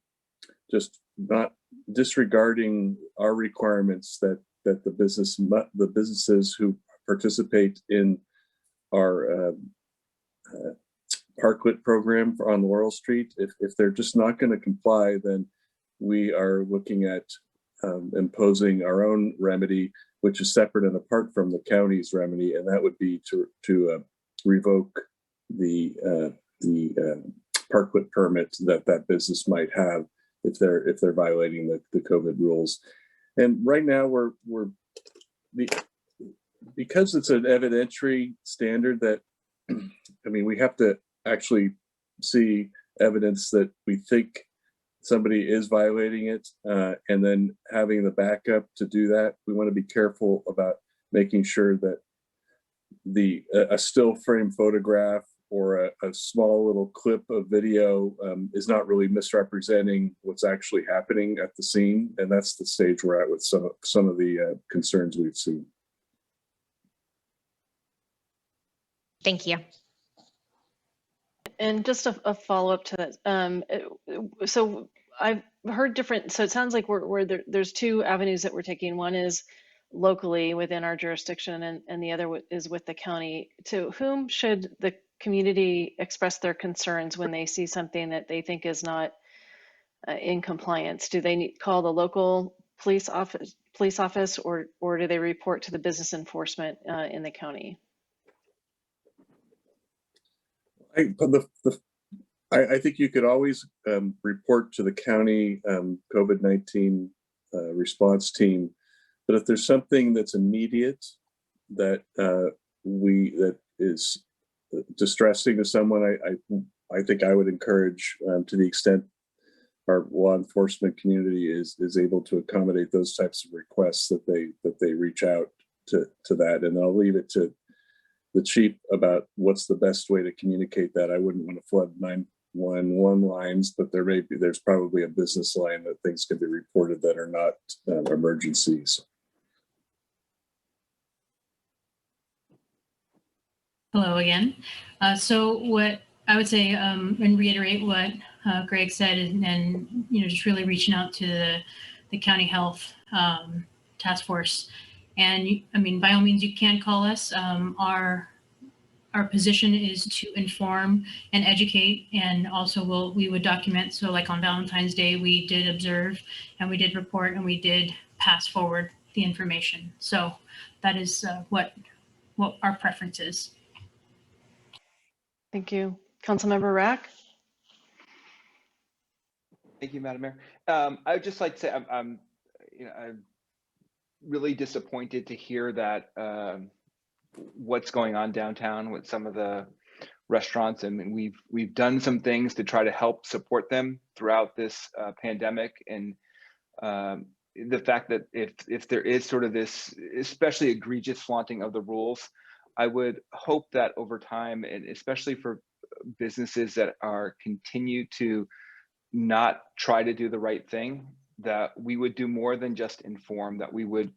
just not disregarding our requirements that the businesses who participate in our parklet program on Laurel Street, if they're just not going to comply, then we are looking at imposing our own remedy, which is separate and apart from the county's remedy, and that would be to revoke the parklet permit that business might have if they're violating the COVID rules. And right now because it's an evidentiary standard that, I mean, we have to actually see evidence that we think somebody is violating it, and then having the backup to do that. We want to be careful about making sure that a still frame photograph or a small little clip of video is not really misrepresenting what's actually happening at the scene. And that's the stage we're at with some of the concerns we've seen. Thank you. And just a follow-up to that. So I've heard different, so it sounds like there's two avenues that we're taking. One is locally within our jurisdiction, and the other is with the county. To whom should the community express their concerns when they see something that they think is not in compliance? Do they call the local police office, or do they report to the business enforcement in the county? I think you could always report to the county COVID-19 response team, but if there's something that's immediate that is distressing to someone, I think I would encourage, to the extent our law enforcement community is able to accommodate those types of requests, that they reach out to that. And I'll leave it to the chief about what's the best way to communicate that. I wouldn't want to flood 911 lines, but there's probably a business line that things can be reported that are not emergencies. Hello again. So what I would say, and reiterate what Greg said, and just really reaching out to the county health task force. And I mean, by all means, you can call us. Our position is to inform and educate, and also we would document. So like on Valentine's Day, we did observe and we did report and we did pass forward the information. So that is what our preference is. Thank you. Councilmember Rack. Thank you, Madam Mayor. I would just like to say I'm really disappointed to hear that what's going on downtown with some of the restaurants, and we've done some things to try to help support them throughout this pandemic. And the fact that if there is sort of this especially egregious flaunting of the rules, I would hope that over time, and especially for businesses that are continue to not try to do the right thing, that we would do more than just inform, that we would,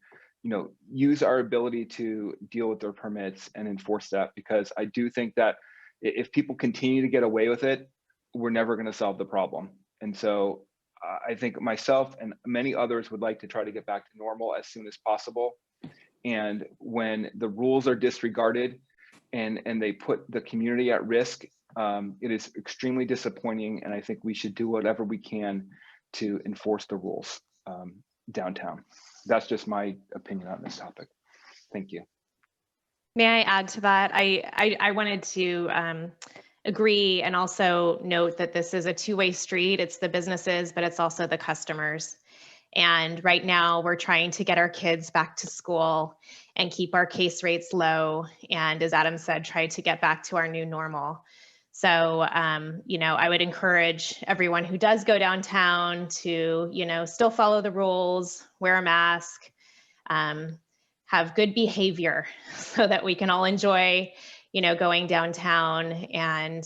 use our ability to deal with their permits and enforce that. Because I do think that if people continue to get away with it, we're never going to solve the problem. And so I think myself and many others would like to try to get back to normal as soon as possible. And when the rules are disregarded and they put the community at risk, it is extremely disappointing. And I think we should do whatever we can to enforce the rules downtown. That's just my opinion on this topic. Thank you. May I add to that? I wanted to agree and also note that this is a two-way street. It's the businesses, but it's also the customers. And right now we're trying to get our kids back to school and keep our case rates low. And as Adam said, try to get back to our new normal. So, I would encourage everyone who does go downtown to, still follow the rules, wear a mask, have good behavior so that we can all enjoy, going downtown and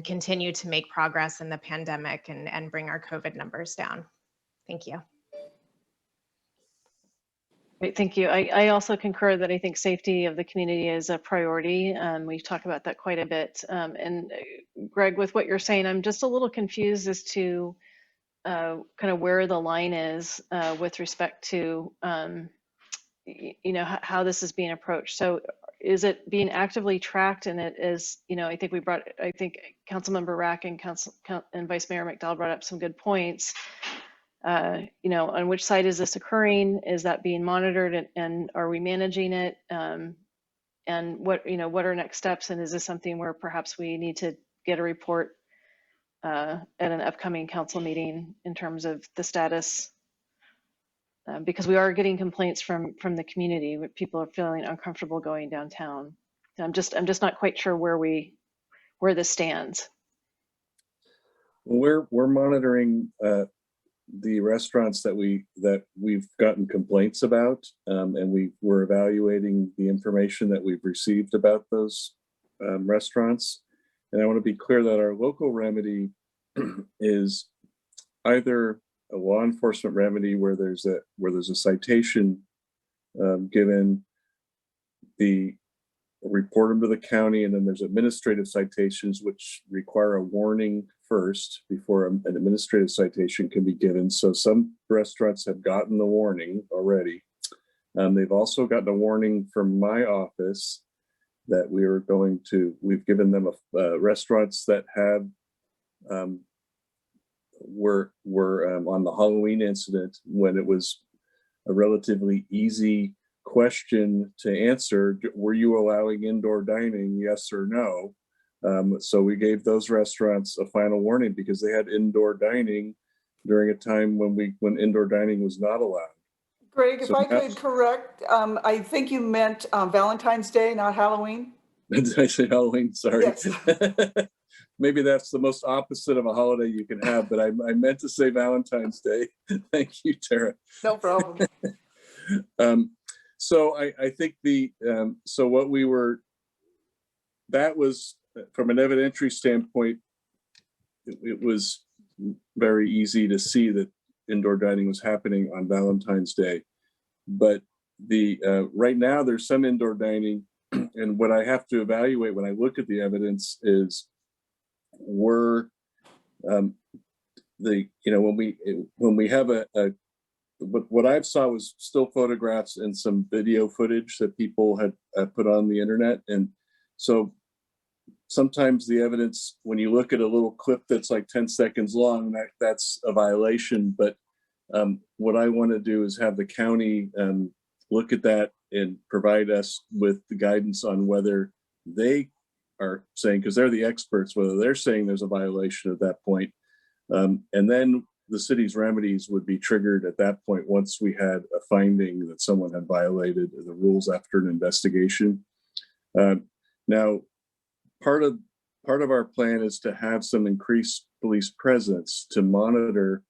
continue to make progress in the pandemic and bring our COVID numbers down. Thank you. Great, thank you. I also concur that I think safety of the community is a priority. We've talked about that quite a bit. And Greg, with what you're saying, I'm just a little confused as to kind of where the line is with respect to, how this is being approached. So is it being actively tracked? And it is, I think Councilmember Rack and Vice Mayor McDowell brought up some good points. On which side is this occurring? Is that being monitored, and are we managing it? And what are next steps? And is this something where perhaps we need to get a report at an upcoming council meeting in terms of the status? Because we are getting complaints from the community, where people are feeling uncomfortable going downtown. I'm just not quite sure where this stands. We're monitoring the restaurants that we've gotten complaints about, and we're evaluating the information that we've received about those restaurants. And I want to be clear that our local remedy is either a law enforcement remedy where there's a citation given, the report them to the county, and then there's administrative citations which require a warning first before an administrative citation can be given. So some restaurants have gotten the warning already. They've also gotten a warning from my office that we've given them restaurants that have were on the Halloween incident, when it was a relatively easy question to answer. Were you allowing indoor dining? Yes or no? So we gave those restaurants a final warning because they had indoor dining during a time when indoor dining was not allowed. Greg, if I could correct, I think you meant Valentine's Day, not Halloween. Did I say Halloween? Sorry. Yes. Maybe that's the most opposite of a holiday you can have, but I meant to say Valentine's Day. Thank you, Tara. No problem. So I think that was, from an evidentiary standpoint, it was very easy to see that indoor dining was happening on Valentine's Day. But right now there's some indoor dining, and what I have to evaluate when I look at the evidence is when we have what I saw was still photographs and some video footage that people had put on the internet. And so sometimes the evidence, when you look at a little clip that's like 10 seconds long, that's a violation. But what I want to do is have the county look at that and provide us with the guidance on whether they are saying, because they're the experts, whether they're saying there's a violation at that point. And then the city's remedies would be triggered at that point once we had a finding that someone had violated the rules after an investigation. Now, part of our plan is to have some increased police presence to monitor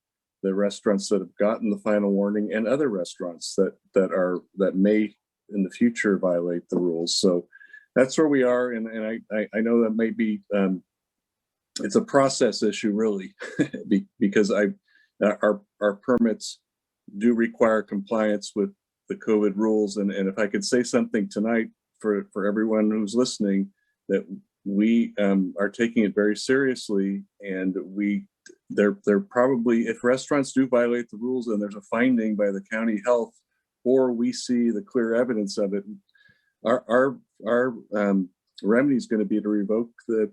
the restaurants that have gotten the final warning and other restaurants that may in the future violate the rules. So that's where we are, and I know that may be it's a process issue really, because our permits do require compliance with the COVID rules, and if I could say something tonight for everyone who's listening, that we are taking it very seriously, and they're probably, if restaurants do violate the rules and there's a finding by the county health, or we see the clear evidence of it, our remedy is going to be to revoke the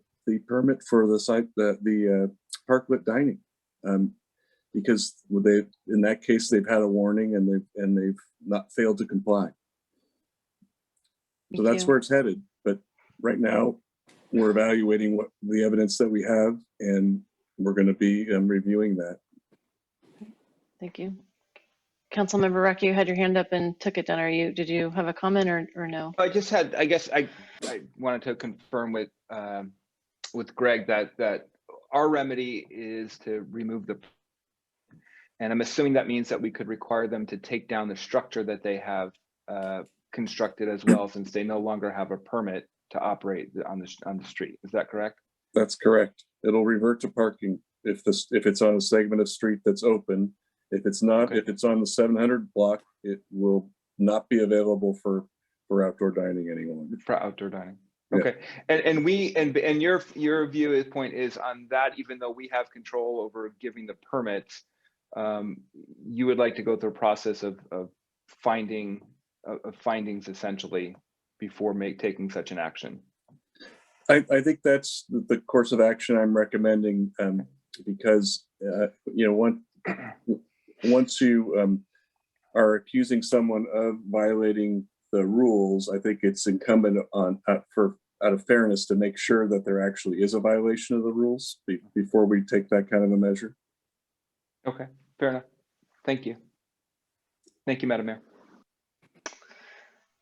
permit for the site, the parklet dining, because in that case they've had a warning and they've not failed to comply. So that's where it's headed. But right now we're evaluating what the evidence that we have, and we're going to be reviewing that. Thank you. Councilmember Ruck, you had your hand up and took it down. Did you have a comment or no? I just had, I guess I wanted to confirm with Greg that our remedy is to remove and I'm assuming that means that we could require them to take down the structure that they have constructed as well, since they no longer have a permit to operate on the street. Is that correct? That's correct. It'll revert to parking if it's on a segment of street that's open. If it's not, okay. If it's on the 700 block, it will not be available for outdoor dining anymore. For outdoor dining. Okay. Yeah. And your point is on that, even though we have control over giving the permits, you would like to go through a process of findings essentially before taking such an action. I think that's the course of action I'm recommending, because once you are accusing someone of violating the rules, I think it's incumbent on out of fairness to make sure that there actually is a violation of the rules before we take that kind of a measure. Okay, fair enough. Thank you. Thank you, Madam Mayor.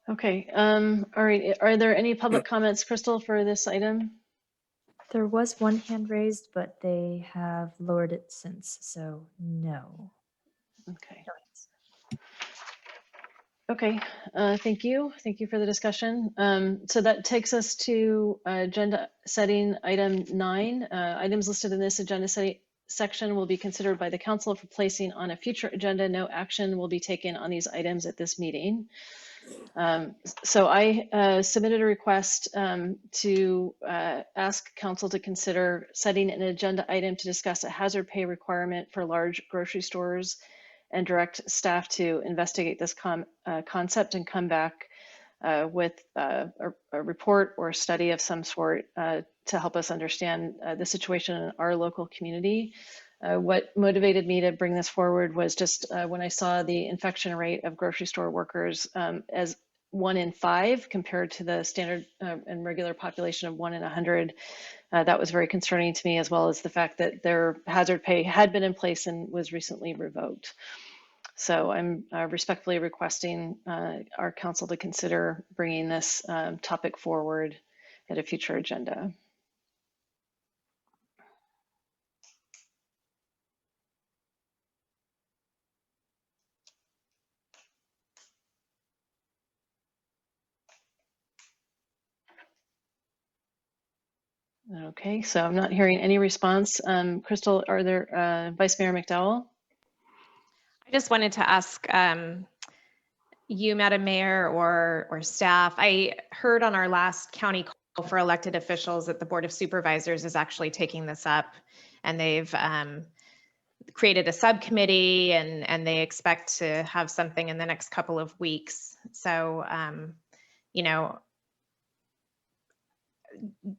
Okay, all right. Are there any public comments, Crystal, for this item? There was one hand raised, but they have lowered it since, so no. Okay. Okay, thank you. Thank you for the discussion. So that takes us to agenda setting item 9. Items listed in this agenda setting section will be considered by the council for placing on a future agenda. No action will be taken on these items at this meeting. So I submitted a request to ask council to consider setting an agenda item to discuss a hazard pay requirement for large grocery stores and direct staff to investigate this concept and come back with a report or a study of some sort to help us understand the situation in our local community. What motivated me to bring this forward was just when I saw the infection rate of grocery store workers as 1 in 5 compared to the standard and regular population of 1 in 100. That was very concerning to me, as well as the fact that their hazard pay had been in place and was recently revoked. So I'm respectfully requesting our council to consider bringing this topic forward at a future agenda. Okay, so I'm not hearing any response. Crystal, are there, Vice Mayor McDowell? I just wanted to ask you, Madam Mayor, or staff. I heard on our last county call for elected officials that the Board of Supervisors is actually taking this up, and they've created a subcommittee, and they expect to have something in the next couple of weeks. So,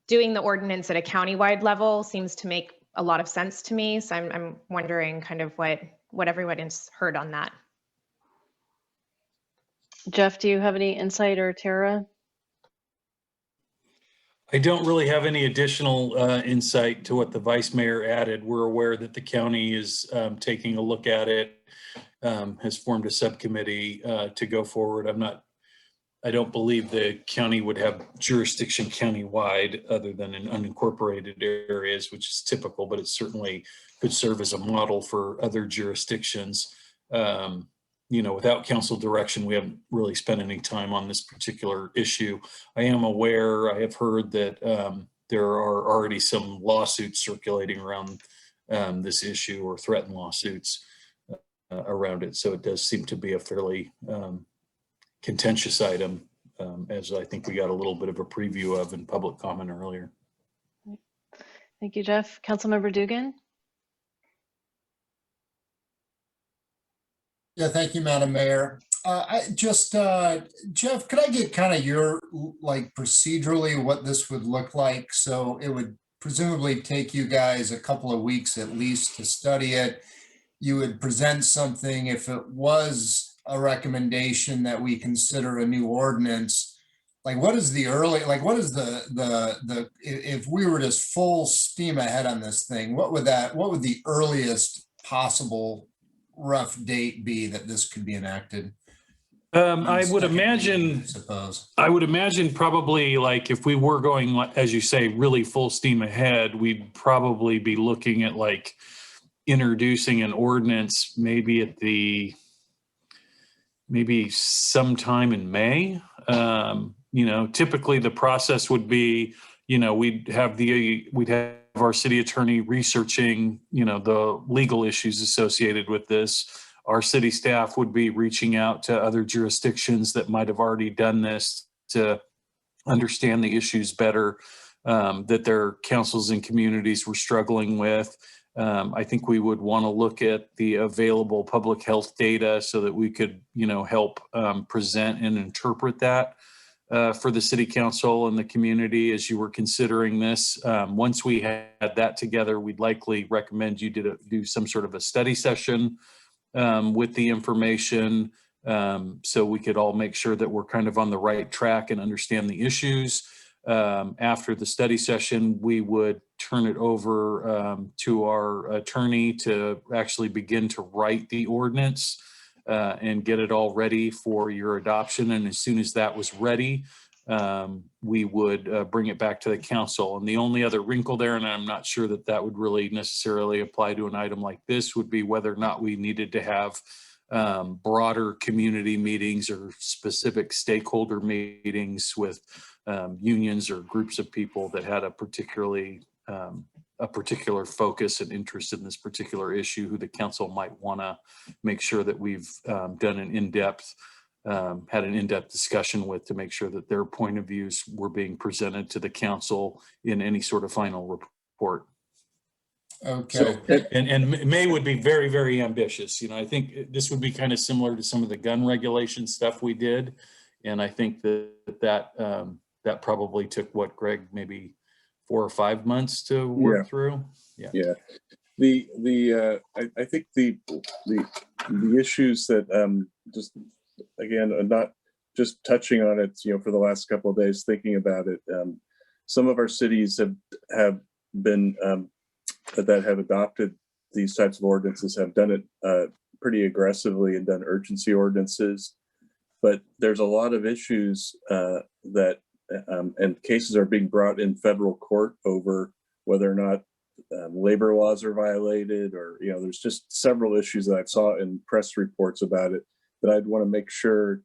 doing the ordinance at a countywide level seems to make a lot of sense to me. So I'm wondering kind of what everyone has heard on that. Jeff, do you have any insight, or Tara? I don't really have any additional insight to what the Vice Mayor added. We're aware that the county is taking a look at it, has formed a subcommittee to go forward. I'm not I don't believe the county would have jurisdiction countywide other than in unincorporated areas, which is typical, but it certainly could serve as a model for other jurisdictions. Without council direction, we haven't really spent any time on this particular issue. I am aware, I have heard that there are already some lawsuits circulating around this issue, or threatened lawsuits around it. So it does seem to be a fairly contentious item, as I think we got a little bit of a preview of in public comment earlier. Thank you, Jeff. Councilmember Dugan. Yeah, thank you, Madam Mayor. Jeff, could I get kind of your, like, procedurally what this would look like? So it would presumably take you guys a couple of weeks at least to study it. You would present something if it was a recommendation that we consider a new ordinance. Like, what is the early, like, what is if we were just full steam ahead on this thing, what would the earliest possible rough date be that this could be enacted? I would imagine probably, like, if we were going, as you say, really full steam ahead, we'd probably be looking at like introducing an ordinance maybe sometime in May. Typically the process would be, we'd have our city attorney researching, the legal issues associated with this. Our city staff would be reaching out to other jurisdictions that might have already done this to understand the issues better, that their councils and communities were struggling with. I think we would want to look at the available public health data so that we could, help present and interpret that for the city council and the community as you were considering this. Once we had that together, we'd likely recommend you do some sort of a study session with the information, so we could all make sure that we're kind of on the right track and understand the issues. After the study session, we would turn it over to our attorney to actually begin to write the ordinance and get it all ready for your adoption. And as soon as that was ready, we would bring it back to the council. And the only other wrinkle there, and I'm not sure that would really necessarily apply to an item like this, would be whether or not we needed to have broader community meetings or specific stakeholder meetings with unions or groups of people that had a particular focus and interest in this particular issue, who the council might want to make sure that we've done an in-depth discussion with, to make sure that their point of views were being presented to the council in any sort of final report. Okay. So, and May would be very, very ambitious. I think this would be kind of similar to some of the gun regulation stuff we did. And I think that probably took, what, Greg, maybe 4 or 5 months to work through. Yeah. I think the issues that just, again, not just touching on it, for the last couple of days, thinking about it. Some of our cities have been that have adopted these types of ordinances have done it pretty aggressively and done urgency ordinances. But there's a lot of issues that and cases are being brought in federal court over whether or not labor laws are violated, or there's just several issues that I saw in press reports about it that I'd want to make sure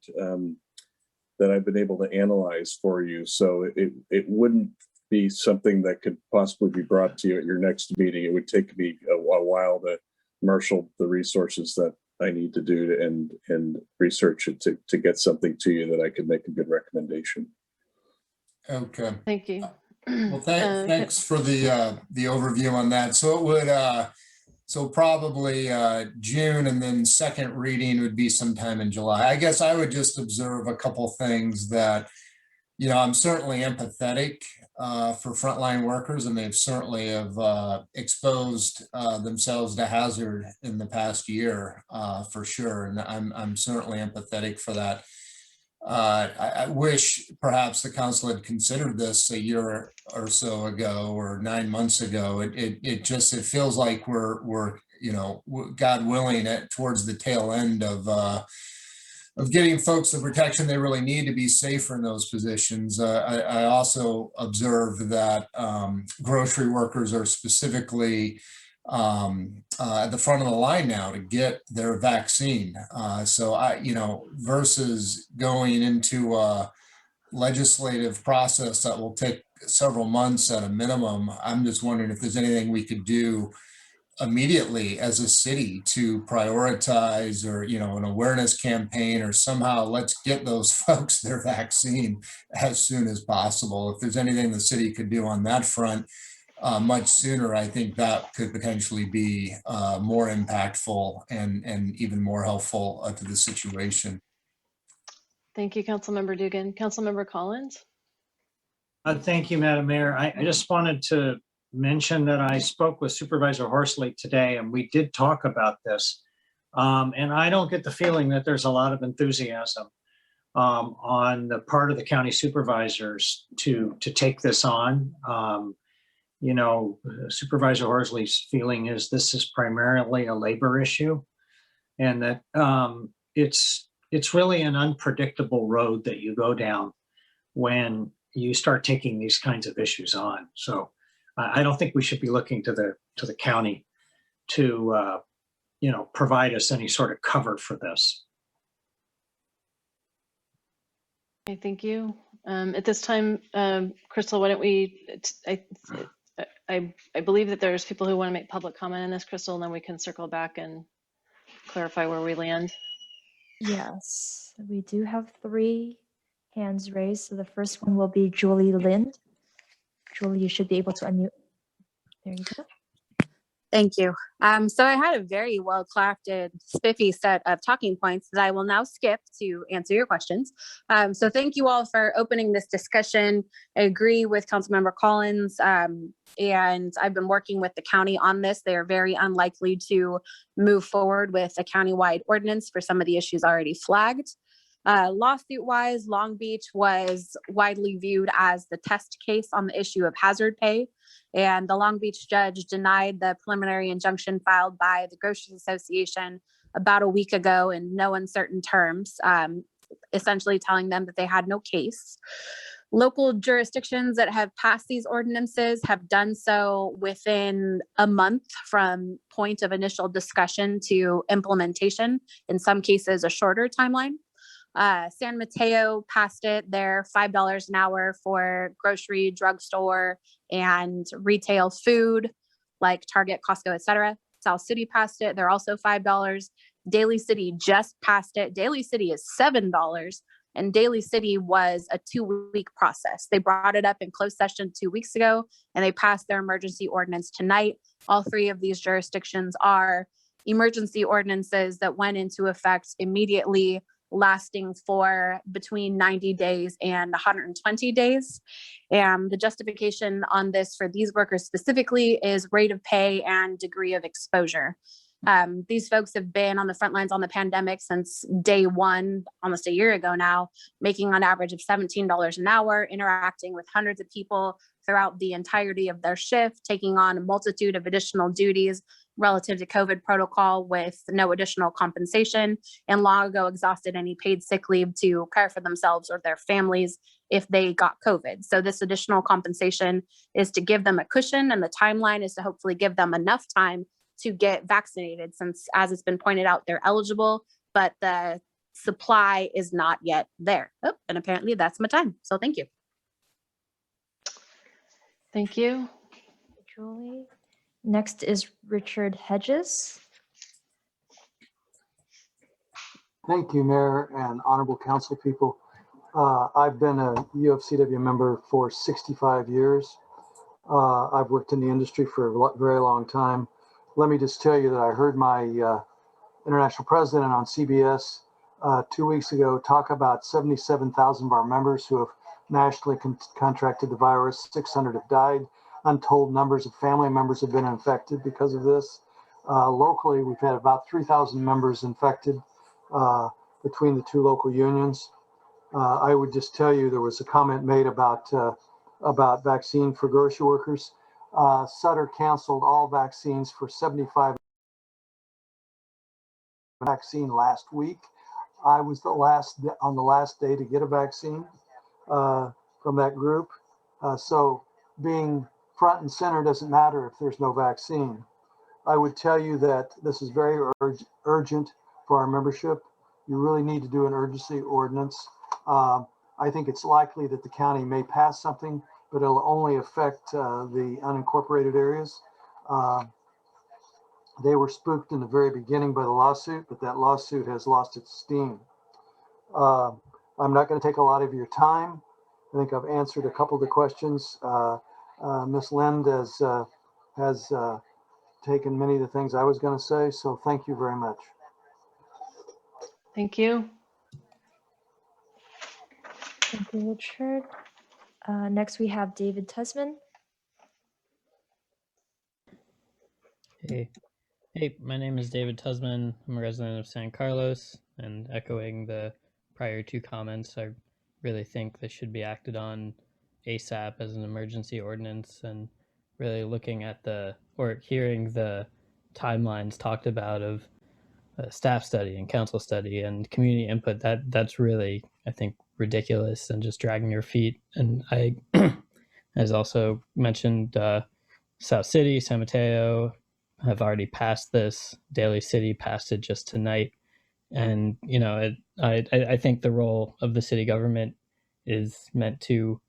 that I've been able to analyze for you. So it wouldn't be something that could possibly be brought to you at your next meeting. It would take me a while to marshal the resources that I need to do and research it to get something to you that I could make a good recommendation. Okay. Thank you. Well, thanks for the overview on that. So it would, so probably June, and then second reading would be sometime in July. I guess I would just observe a couple things that, I'm certainly empathetic for frontline workers, and they've certainly have exposed themselves to hazard in the past year, for sure. And I'm certainly empathetic for that. I wish perhaps the council had considered this a year or so ago, or 9 months ago. It feels like we're God willing, towards the tail end of getting folks the protection they really need to be safer in those positions. I also observed that grocery workers are specifically at the front of the line now to get their vaccine. Versus going into a legislative process that will take several months at a minimum, I'm just wondering if there's anything we could do immediately as a city to prioritize, or an awareness campaign, or somehow let's get those folks their vaccine as soon as possible. If there's anything the city could do on that front much sooner, I think that could potentially be more impactful and even more helpful to the situation. Thank you, Councilmember Dugan. Councilmember Collins? Thank you, Madam Mayor. I just wanted to mention that I spoke with Supervisor Horsley today, and we did talk about this. And I don't get the feeling that there's a lot of enthusiasm on the part of the county supervisors to take this on. Supervisor Horsley's feeling is this is primarily a labor issue, and that it's really an unpredictable road that you go down when you start taking these kinds of issues on. So I don't think we should be looking to the county to provide us any sort of cover for this. Okay, thank you. At this time, Crystal, why don't we? I believe that there's people who want to make public comment on this, Crystal, and then we can circle back and clarify where we land. Yes, we do have 3 hands raised. So the first one will be Julie Lind. Julie, you should be able to unmute. There you go. Thank you. So I had a very well-crafted, spiffy set of talking points that I will now skip to answer your questions. So thank you all for opening this discussion. I agree with Councilmember Collins, and I've been working with the county on this. They are very unlikely to move forward with a countywide ordinance for some of the issues already flagged. Lawsuit-wise, Long Beach was widely viewed as the test case on the issue of hazard pay, and the Long Beach judge denied the preliminary injunction filed by the Grocers Association about a week ago in no uncertain terms, essentially telling them that they had no case. Local jurisdictions that have passed these ordinances have done so within a month from point of initial discussion to implementation, in some cases a shorter timeline. San Mateo passed it. They're $5 an hour for grocery, drugstore, and retail food like Target, Costco, etc. South City passed it. They're also $5. Daly City just passed it. Daly City is $7, and Daly City was a 2-week process. They brought it up in closed session 2 weeks ago, and they passed their emergency ordinance tonight. All 3 of these jurisdictions are emergency ordinances that went into effect immediately, lasting for between 90 days and 120 days. And the justification on this for these workers specifically is rate of pay and degree of exposure. These folks have been on the front lines on the pandemic since day one, almost a year ago now, making on average of $17 an hour, interacting with hundreds of people throughout the entirety of their shift, taking on a multitude of additional duties relative to COVID protocol with no additional compensation, and long ago exhausted any paid sick leave to care for themselves or their families if they got COVID. So this additional compensation is to give them a cushion, and the timeline is to hopefully give them enough time to get vaccinated, since, as it's been pointed out, they're eligible, but the supply is not yet there. Oh, and apparently that's my time. So thank you. Thank you. Julie. Next is Richard Hedges. Thank you, Mayor and honorable council people. I've been a UFCW member for 65 years. I've worked in the industry for a very long time. Let me just tell you that I heard my international president on CBS 2 weeks ago talk about 77,000 of our members who have nationally contracted the virus. 600 have died. Untold numbers of family members have been infected because of this. Locally, we've had about 3,000 members infected between the 2 local unions. I would just tell you, there was a comment made about vaccine for grocery workers. Sutter canceled all vaccines for 75 vaccine last week. I was on the last day to get a vaccine from that group. So being front and center doesn't matter if there's no vaccine. I would tell you that this is very urgent for our membership. You really need to do an urgency ordinance. I think it's likely that the county may pass something, but it'll only affect the unincorporated areas. They were spooked in the very beginning by the lawsuit, but that lawsuit has lost its steam. I'm not going to take a lot of your time. I think I've answered a couple of the questions. Ms. Lind has taken many of the things I was going to say, so thank you very much. Thank you. Thank you, Richard. Next, we have David Tusman. Hey, my name is David Tusman. I'm a resident of San Carlos, and echoing the prior two comments, I really think this should be acted on ASAP as an emergency ordinance, and really looking at hearing the timelines talked about of staff study and council study and community input. That's really, I think, ridiculous and just dragging your feet. And I, as also mentioned, South City, San Mateo have already passed this. Daly City passed it just tonight. And, you know, I think the role of the city government is meant to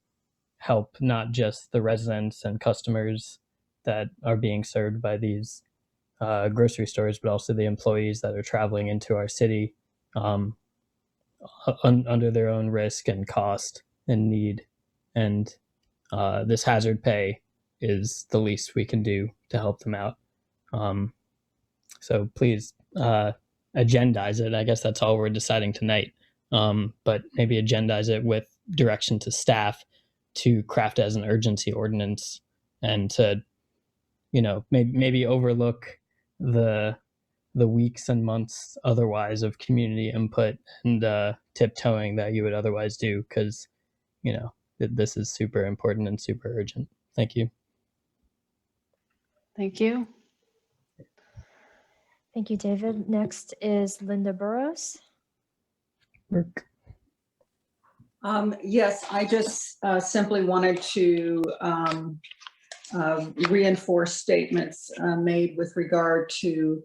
help not just the residents and customers that are being served by these grocery stores, but also the employees that are traveling into our city under their own risk and cost and need. And this hazard pay is the least we can do to help them out. So please agendize it. I guess that's all we're deciding tonight. But maybe agendize it with direction to staff to craft as an urgency ordinance, and to, you know, maybe overlook the weeks and months otherwise of community input and tiptoeing that you would otherwise do, because, you know, this is super important and super urgent. Thank you. Thank you. Thank you, David. Next is Linda Burrows. Yes, I just simply wanted to reinforce statements made with regard to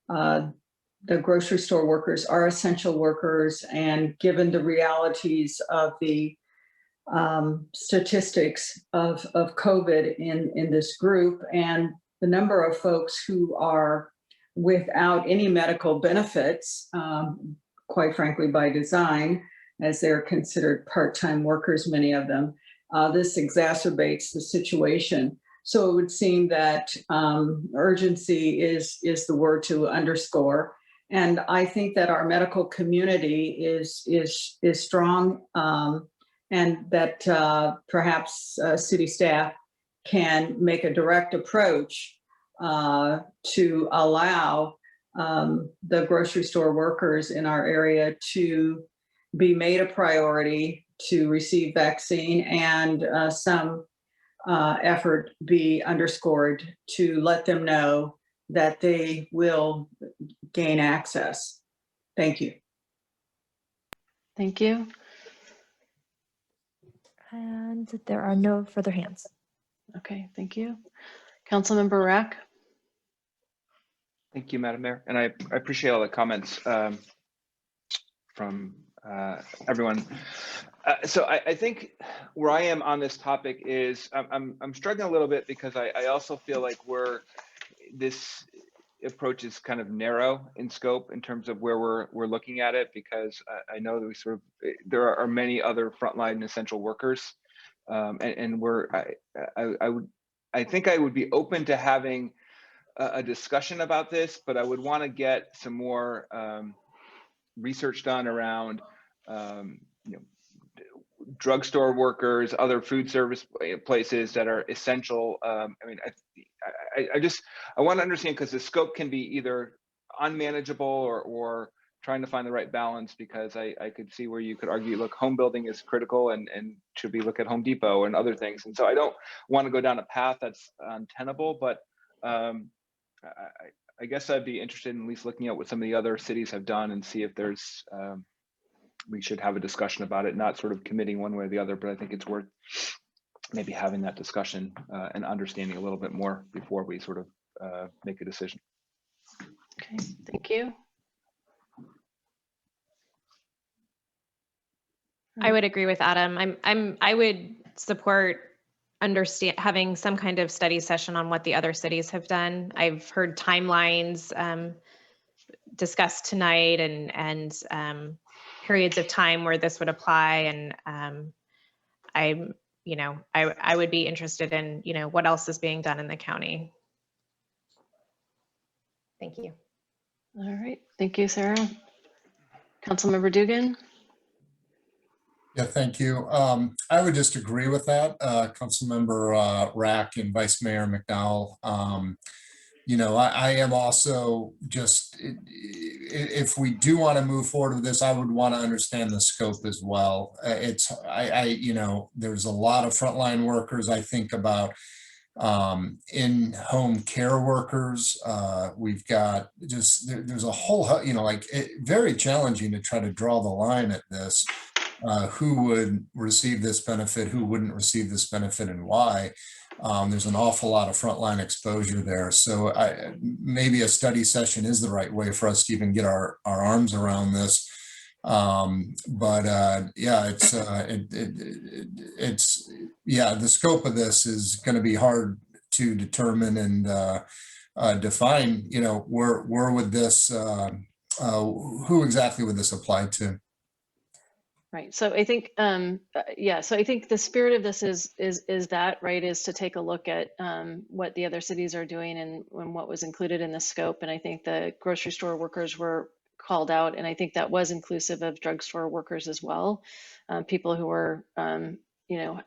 the grocery store workers are essential workers, and given the realities of the statistics of COVID in this group, and the number of folks who are without any medical benefits, quite frankly, by design, as they're considered part-time workers, many of them, this exacerbates the situation. So it would seem that urgency is the word to underscore. And I think that our medical community is strong, and that perhaps city staff can make a direct approach to allow the grocery store workers in our area to be made a priority to receive vaccine, and some effort be underscored to let them know that they will gain access. Thank you. Thank you. And there are no further hands. Okay, thank you. Councilmember Rack. Thank you, Madam Mayor. And I appreciate all the comments from everyone. So I think where I am on this topic is I'm struggling a little bit, because I also feel like this approach is kind of narrow in scope in terms of where we're looking at it, because I know that there are many other frontline essential workers, and I think I would be open to having a discussion about this, but I would want to get some more research done around drugstore workers, other food service places that are essential. I mean, I want to understand, because the scope can be either unmanageable or trying to find the right balance, because I could see where you could argue, look, home building is critical and should we look at Home Depot and other things. And so I don't want to go down a path that's untenable, but I guess I'd be interested in at least looking at what some of the other cities have done and see if there's we should have a discussion about it, not sort of committing one way or the other, but I think it's worth maybe having that discussion and understanding a little bit more before we sort of make a decision. Okay, thank you. I would agree with Adam. I would support having some kind of study session on what the other cities have done. I've heard timelines discussed tonight and periods of time where this would apply. And I would be interested in, what else is being done in the county. Thank you. All right, thank you, Sarah. Councilmember Dugan. Yeah, thank you. I would just agree with that, Councilmember Rack and Vice Mayor McDowell. I am also just, if we do want to move forward with this, I would want to understand the scope as well. There's a lot of frontline workers. I think about in-home care workers. We've got there's a whole, very challenging to try to draw the line at this. Who would receive this benefit, who wouldn't receive this benefit, and why. There's an awful lot of frontline exposure there. So maybe a study session is the right way for us to even get our arms around this. The scope of this is going to be hard to determine and define, where would this, who exactly would this apply to? Right. So I think, so I think the spirit of this is that, right, is to take a look at what the other cities are doing and what was included in the scope. And I think the grocery store workers were called out, and I think that was inclusive of drugstore workers as well. People who are,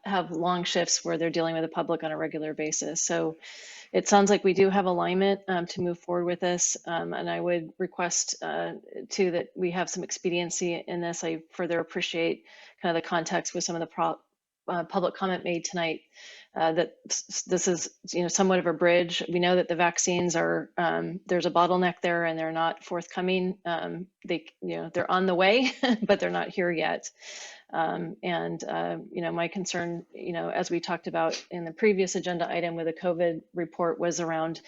have long shifts where they're dealing with the public on a regular basis. So it sounds like we do have alignment to move forward with this, and I would request too that we have some expediency in this. I further appreciate kind of the context with some of the public comment made tonight, that this is somewhat of a bridge. We know that the vaccines are there's a bottleneck there and they're not forthcoming. They're on the way, but they're not here yet. My concern, as we talked about in the previous agenda item with the COVID report, was around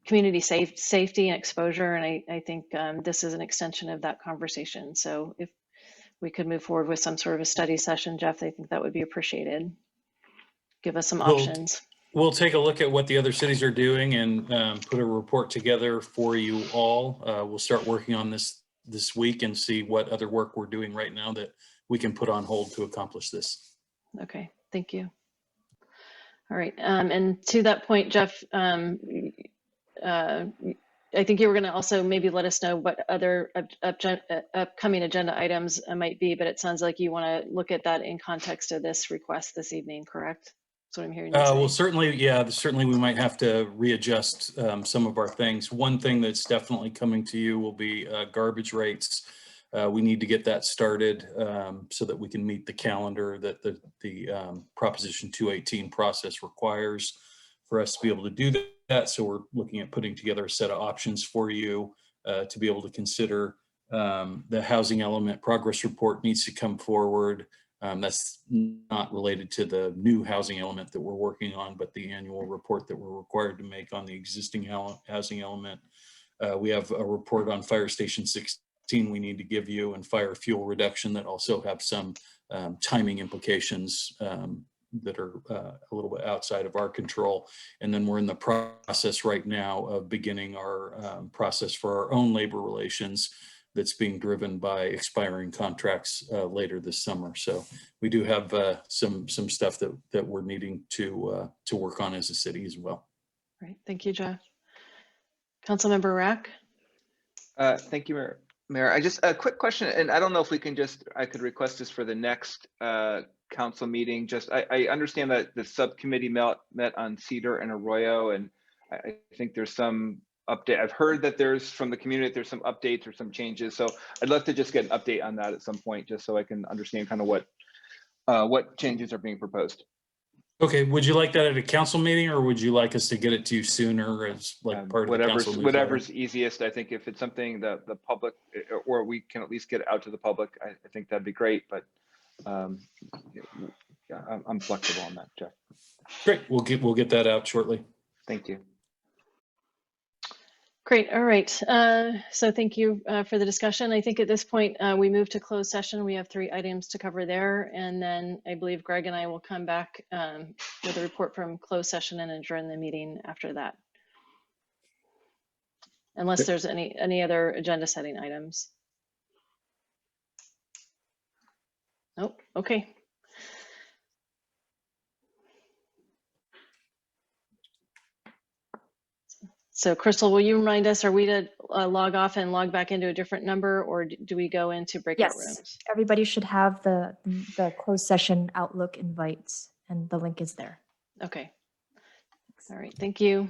community safety and exposure. And I think this is an extension of that conversation. So if we could move forward with some sort of a study session, Jeff, I think that would be appreciated. Give us some options. We'll take a look at what the other cities are doing and put a report together for you all. We'll start working on this week and see what other work we're doing right now that we can put on hold to accomplish this. Okay, thank you. All right, and to that point, Jeff, I think you were going to also maybe let us know what other upcoming agenda items might be, but it sounds like you want to look at that in context of this request this evening, correct? That's what I'm hearing you say. Well, certainly we might have to readjust some of our things. One thing that's definitely coming to you will be garbage rates. We need to get that started so that we can meet the calendar that the Proposition 218 process requires for us to be able to do that. So we're looking at putting together a set of options for you to be able to consider. The housing element progress report needs to come forward. That's not related to the new housing element that we're working on, but the annual report that we're required to make on the existing housing element. We have a report on Fire Station 16 we need to give you, and fire fuel reduction that also have some timing implications that are a little bit outside of our control. And then we're in the process right now of beginning our process for our own labor relations that's being driven by expiring contracts later this summer. So we do have some stuff that we're needing to work on as a city as well. Right, thank you, Jeff. Councilmember Rack. Thank you, Mayor. I just a quick question, and I don't know if we can I could request this for the next council meeting. I understand that the subcommittee met on Cedar and Arroyo, and I think there's some update. I've heard that there's from the community that there's some updates or some changes. So I'd love to just get an update on that at some point, just so I can understand kind of what changes are being proposed. Okay, would you like that at a council meeting, or would you like us to get it to you sooner as like part of the council newsletter? Whatever's easiest. I think if it's something that the public, or we can at least get it out to the public, I think that'd be great. But yeah, I'm flexible on that, Jeff. Great, we'll get that out shortly. Thank you. Great. All right. So thank you for the discussion. I think at this point we move to closed session. We have 3 items to cover there. And then I believe Greg and I will come back with a report from closed session and adjourn the meeting after that. Unless there's any other agenda setting items. Nope. Okay. So Crystal, will you remind us, are we to log off and log back into a different number, or do we go into breakout Yes, rooms? everybody should have the closed session Outlook invites, and the link is there. Okay. All right. Thank you.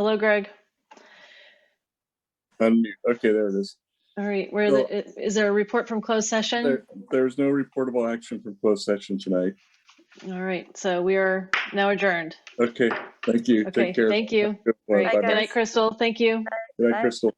Hello, Greg. Unmute. Okay, there it is. All right, is there a report from closed session? There's no reportable action from closed session tonight. All right, so we are now adjourned. Okay, thank you. Okay, Take care. thank you. Good All one. right, Bye-bye. good night, Crystal. Thank you. Good night, Crystal.